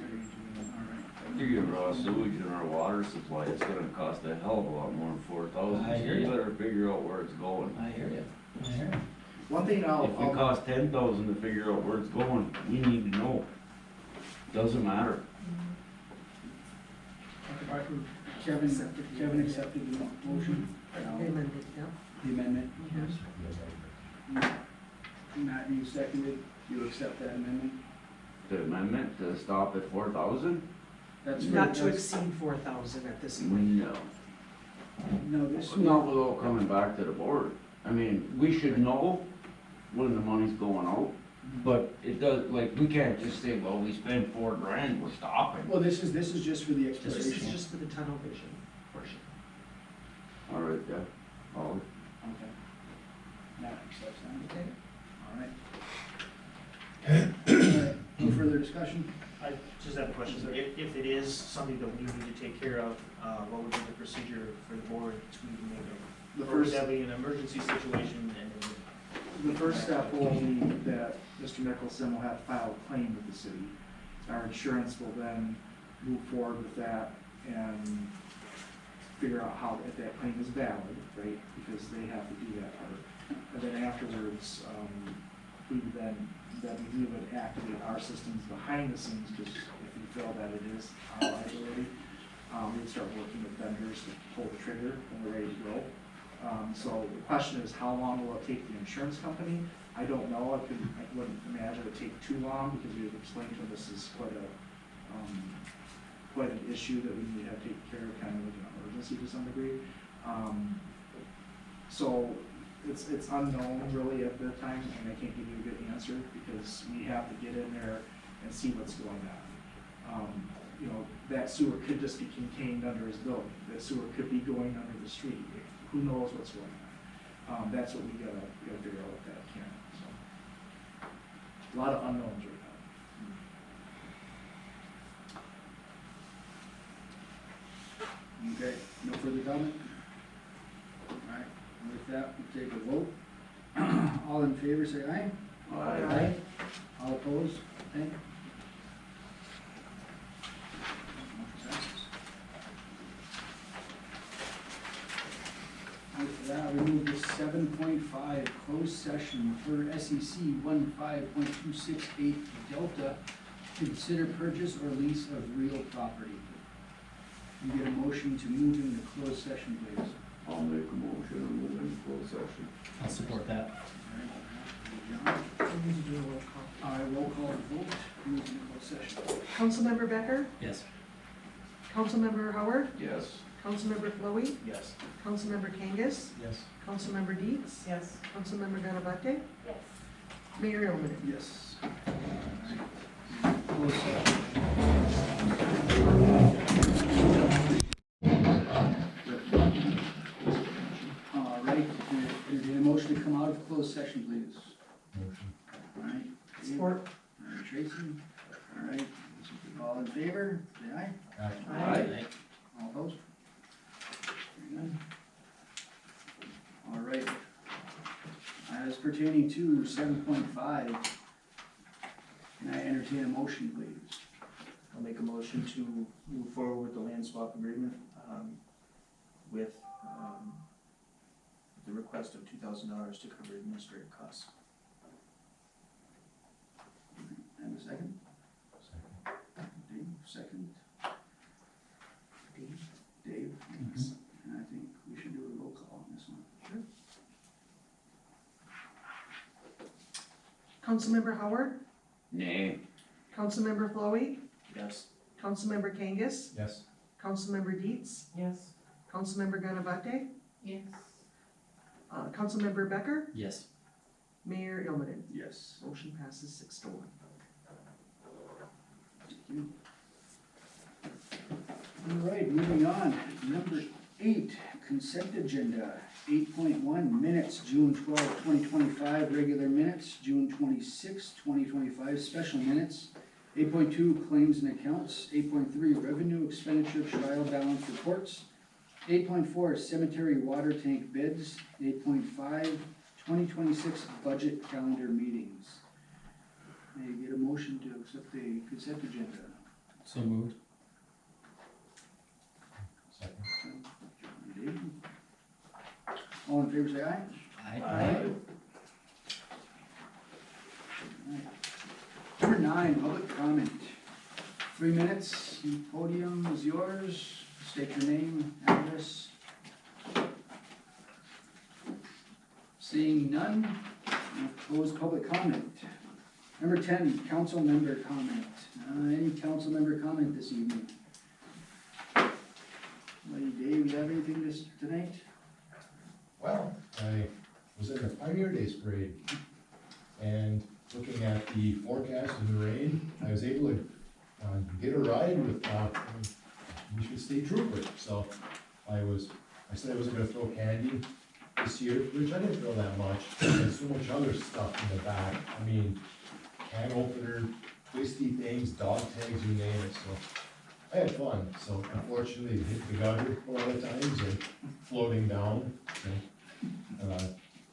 it, all right. You get raw sewage in our water supply, it's gonna cost a hell of a lot more than 4,000. I hear You ya. better figure out where it's going. I hear you. I hear you. One thing I'll, If it costs 10,000 to figure out where it's going, we need to know. Doesn't matter. Alright, Kevin accepted the motion, Amendment, yeah. the amendment. Matt, you seconded, you accept that amendment? The amendment to stop at 4,000? That's for- Not to that's- exceed 4,000 at this point. No. No, this. Not without coming back to the board. I mean, we should know when the money's going out, but it does, like, we can't just say, well, we spent $4,000, we're stopping. Well, this is just for the This is exploration. just for the tunnel vision portion. All right, yeah. Oh, Okay. Matt accepts that. Okay. All right. No further discussion? I just have a question. If it is something that we need to take care of, what would be the procedure for the board to make it? The Or would first, that be an emergency situation and then? the first step will be that Mr. Mickelson will have to file a claim with the city. Our insurance will then move forward with that and figure out how, if that claim is valid, right? Because they have to do that part. And then afterwards, we would activate our systems behind the scenes, because if we feel that it is our liability, we'd start working with vendors to pull the trigger when we're ready to go. So the question is, how long will it take the insurance company? I don't know, I wouldn't imagine it would take too long, because we've explained to them this is quite an issue that we need to have taken care of, kind of like an emergency to some degree. So it's unknown really at the time, and I can't give you a good answer, because we have to get in there and see what's going on. You know, that sewer could just be contained under his building, that sewer could be going under the street, who knows what's going on? That's what we gotta figure out with that, Karen, so. A lot of unknowns right now. Okay, no further comment? All right, with that, we'll take a vote. All in favor, say aye. Aye. All opposed, nay? Motion passes. With that, we move to 7.5, closed session for SEC 15.268 Delta, to consider purchase or lease of real property. You get a motion to move into closed session, please. I'll make a motion and move into closed session. I'll support that. We need to do a roll call. All right, roll call vote, move into closed session. Councilmember Becker, Yes. Councilmember Howard, Yes. Councilmember Flowey, Yes. Councilmember Kangas, Yes. Councilmember Deets, Yes. Councilmember Ganabate, Yes. Mayor Yeoman. Yes. Closed session. All right, entertain a motion to come out of closed session, please. Motion. All right. Dave? Support. All right, Tracy. All right, all in favor, say aye. Aye. All opposed? Very good. All right. As pertaining to 7.5, can I entertain a motion, please? I'll make a motion to move forward with the land swap agreement, with the request of $2,000 to cover administrative costs. And a second? Second. Dave, second. Dave. Dave, thanks. And I think we should do a roll call on this one. Councilmember Howard, Nay. Councilmember Flowey, Yes. Councilmember Kangas, Yes. Councilmember Deets, Yes. Councilmember Ganabate, Yes. Councilmember Becker, Yes. Mayor Yeoman. Yes. Motion passes 6-1. Thank you. All right, moving on. Number 8, consent agenda. 8.1, minutes, June 12, 2025, regular minutes, June 26, 2025, special minutes. 8.2, claims and accounts. 8.3, revenue expenditure trial balance reports. 8.4, cemetery water tank bids. 8.5, 2026 budget calendar meetings. May I get a motion to accept the consent agenda? So moved. Second. Dave? All in favor, say aye. Aye. Alright. Number 9, public comment. 3 minutes, podium is yours. state your name, address. Seeing none, close public comment. Number 10, council member comment. Any council member comment this evening? Buddy Dave, you have anything tonight? Well, I was in the Pioneer Days parade, and looking at the forecast and the rain, I was able to get a ride with Michigan State Troopers. So I said I wasn't gonna throw candy this year, which I didn't throw that much. There's so much other stuff in the back. I mean, can opener, twisty things, dog tags, you name it. So I had fun. So unfortunately, it hit the gutter a lot of times and floating down. So,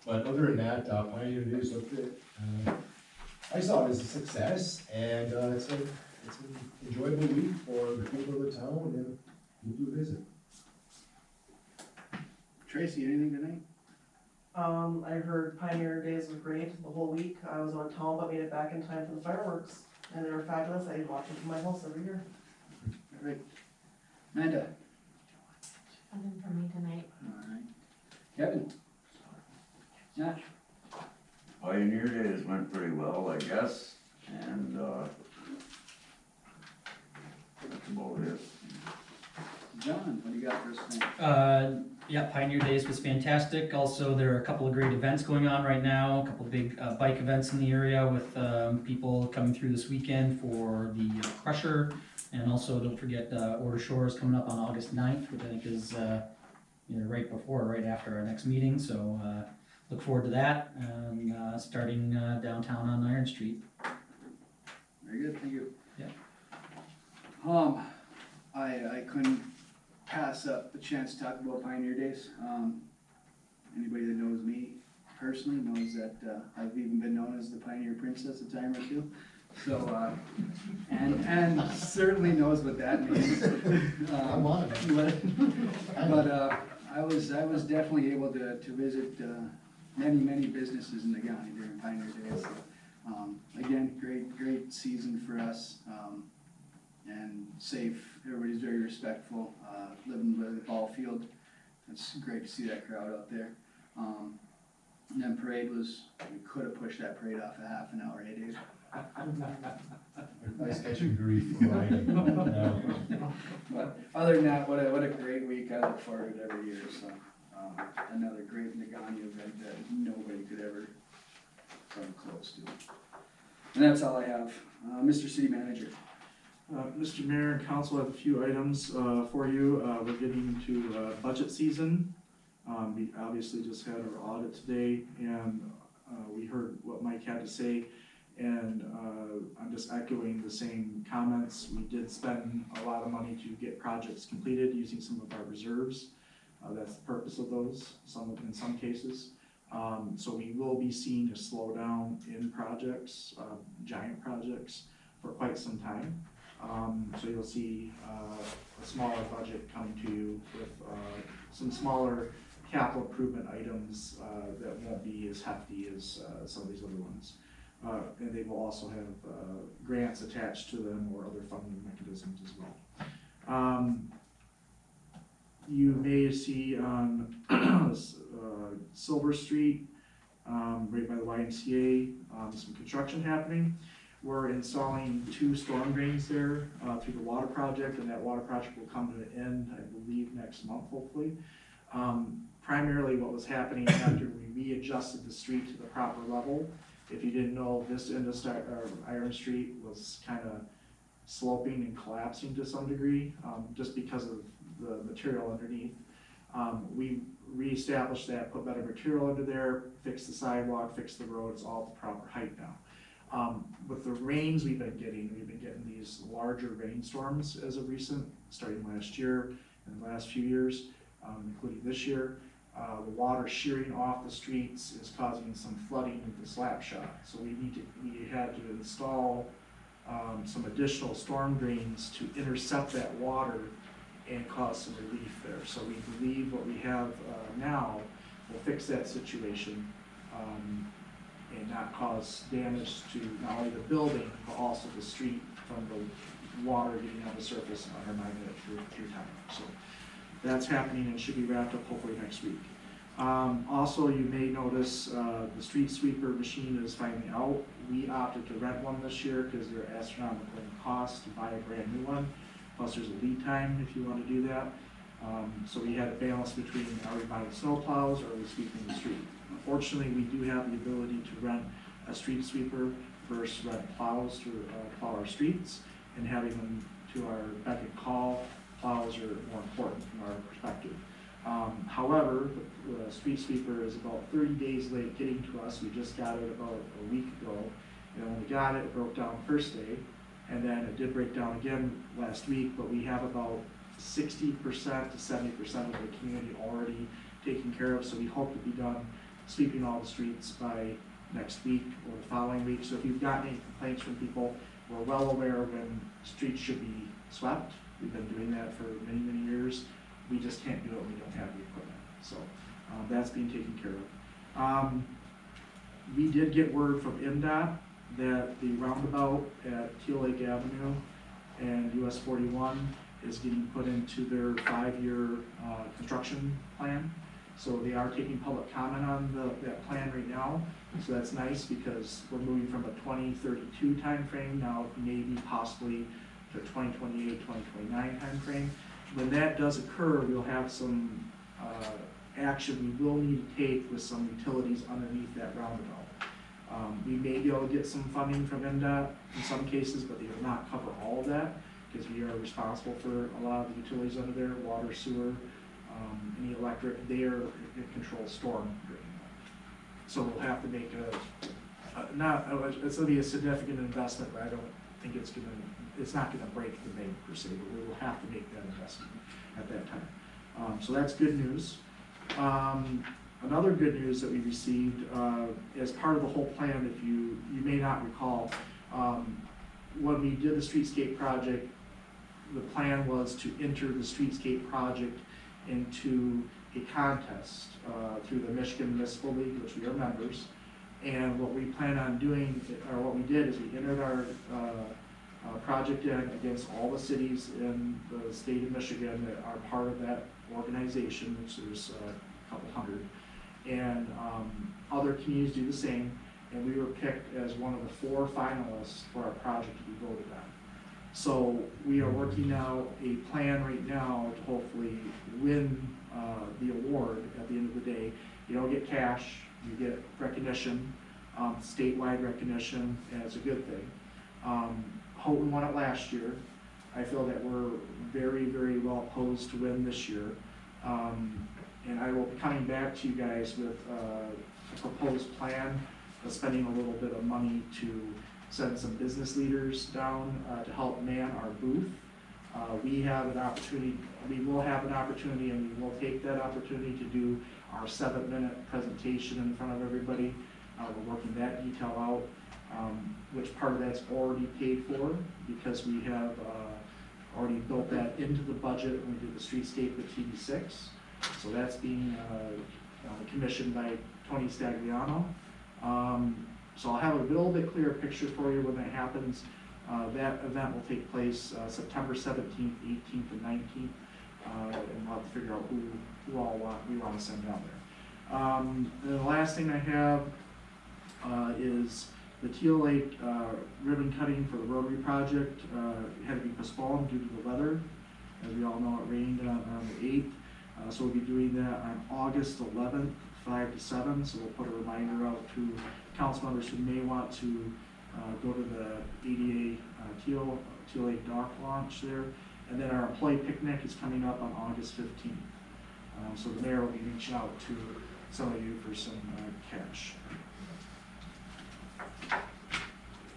but other than that, Pioneer Days looked at. I saw it as a success, and it's an enjoyable week for the people of the town and people who visit. Tracy, anything tonight? I heard Pioneer Days were great the whole week. I was on town, but made it back in time for the fireworks, and they were fabulous. I watch them from my house every year. All right. Amanda? Nothing for me tonight. All right. Kevin? Josh? Pioneer Days went pretty well, I guess, and, that's about it. John, what do you got for us tonight? Yeah, Pioneer Days was fantastic. Also, there are a couple of great events going on right now, a couple of big bike events in the area with people coming through this weekend for the Crusher. And also, don't forget, Order Shore is coming up on August 9th, which I think is right after our next meeting. So look forward to that, and starting downtown on Iron Street. Very good, thank you. Yeah. I couldn't pass up the chance to talk about Pioneer Days. Anybody that knows me personally knows that I've even been known as the Pioneer Princess a time or two. So, and certainly knows what that means. I'm on it. But I was definitely able to visit many businesses in the county during Pioneer Days. So, again, great season for us. And safe, everybody's very respectful, living by the ball field. It's great to see that crowd out there. And then parade was, we could have pushed that parade off a half an hour, Dave? Nice catching grief for riding. But other than that, what a great week. I look forward to it every year, so, another great Nagani event that nobody could ever come close to. And that's all I have. Mr. City Manager. Mr. Mayor and Council, have a few items for you. We're getting into budget season. We obviously just had our audit today, and we heard what Mike had to say, and I'm just echoing the same comments. We did spend a lot of money to get projects completed using some of our reserves. That's the purpose of those, in some cases. So we will be seeing a slowdown in projects, giant projects, for quite some time. So you'll see a smaller budget coming to you with some smaller capital improvement items that won't be as hefty as some of these other ones. And they will also have grants attached to them or other funding mechanisms as well. You may see on Silver Street, right by the YMCA, some construction happening. We're installing 2 storm drains there through the water project, and that water project will come to an end, I believe, next month, hopefully. Primarily what was happening after we readjusted the street to the proper level, if you didn't know, this end of Iron Street was kind of sloping and collapsing to some degree, just because of the material underneath. We reestablished that, put better material under there, fixed the sidewalk, fixed the road, it's all at the proper height now. With the rains we've been getting these larger rainstorms as of recent, starting last year and the last few years, including this year. The water shearing off the streets is causing some flooding with the slap shot. So we had to install some additional storm drains to intercept that water and cause some relief there. So we believe what we have now will fix that situation. And not cause damage to not only the building, but also the street from the water getting on the surface and undermining it through time. So that's happening and should be wrapped up hopefully next week. Also, you may notice, the street sweeper machine is finally out. We opted to rent one this year because they're astronomical in cost to buy a brand new one. Plus there's a lead time if you want to do that. So we had a balance between are we buying snow plows or are we sweeping the street? Unfortunately, we do have the ability to rent a street sweeper versus rent plows to plow our streets, and having them to our beck and call. Plows are more important from our perspective. However, the street sweeper is about 30 days late getting to us. We just got it about a week ago. And when we got it, it broke down first day, and then it did break down again last week, but we have about 60% to 70% of the community already taken care of, so we hope to be done sweeping all the streets by next week or the following week. So if you've gotten any complaints from people, we're well aware when streets should be swept. We've been doing that for many, many years. We just can't do it when we don't have the equipment. So that's being taken care of. We did get word from MDOT that the roundabout at Teal Lake Avenue and US 41 is getting put into their 5-year construction plan. So they are taking public comment on that plan right now. So that's nice because we're moving from a 2032 timeframe now maybe possibly to 2028, 2029 timeframe. When that does occur, we'll have some action we will need to take with some utilities underneath that roundabout. We may be able to get some funding from MDOT in some cases, but they will not cover all of that because we are responsible for a lot of the utilities under there, water, sewer, any electric. They are in control of storm drain. So we'll have to make it's gonna be a significant investment, but I don't think it's not gonna break the bank per se, but we will have to make that investment at that time. So that's good news. Another good news that we received as part of the whole plan, if you may not recall, when we did the streetscape project, the plan was to enter the streetscape project into a contest through the Michigan Municipal League, which we are members. And what we plan on doing, or what we did, is we entered our project in against all the cities in the state of Michigan that are part of that organization, which there's a couple hundred. And other communities do the same, and we were picked as one of the 4 finalists for our project to be voted on. So we are working out a plan right now to hopefully win the award at the end of the day. You don't get cash, you get recognition, statewide recognition, and it's a good thing. Houghton won it last year. I feel that we're very, very well posed to win this year. And I will be coming back to you guys with a proposed plan of spending a little bit of money to send some business leaders down to help man our booth. We have an opportunity, we will have an opportunity, and we will take that opportunity to do our 7-minute presentation in front of everybody. We're working that detail out, which part of that's already paid for because we have already built that into the budget when we did the streetscape with TD6. So that's being commissioned by Tony Stagliano. So I'll have a little bit clearer picture for you when that happens. That event will take place September 17th, 18th, and 19th, and we'll have to figure out who all we want to send down there. And the last thing I have is the Teal Lake ribbon cutting for the Rotary project had to be postponed due to the weather. As we all know, it rained on the 8th. So we'll be doing that on August 11th, 5 to 7. So we'll put a reminder out to council members who may want to go to the ADA Teal Lake dock launch there. And then our employee picnic is coming up on August 15th. So the mayor will be reaching out to some of you for some cash.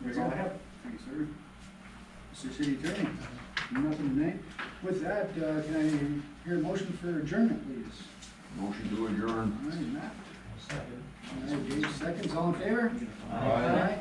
That's all I have. Thanks, sir. Mr. City Attorney, nothing tonight. With that, can I hear a motion for adjournment, please? Motion to adjourn. All right, Matt. Second. All right, Dave, seconds, all in favor? Aye.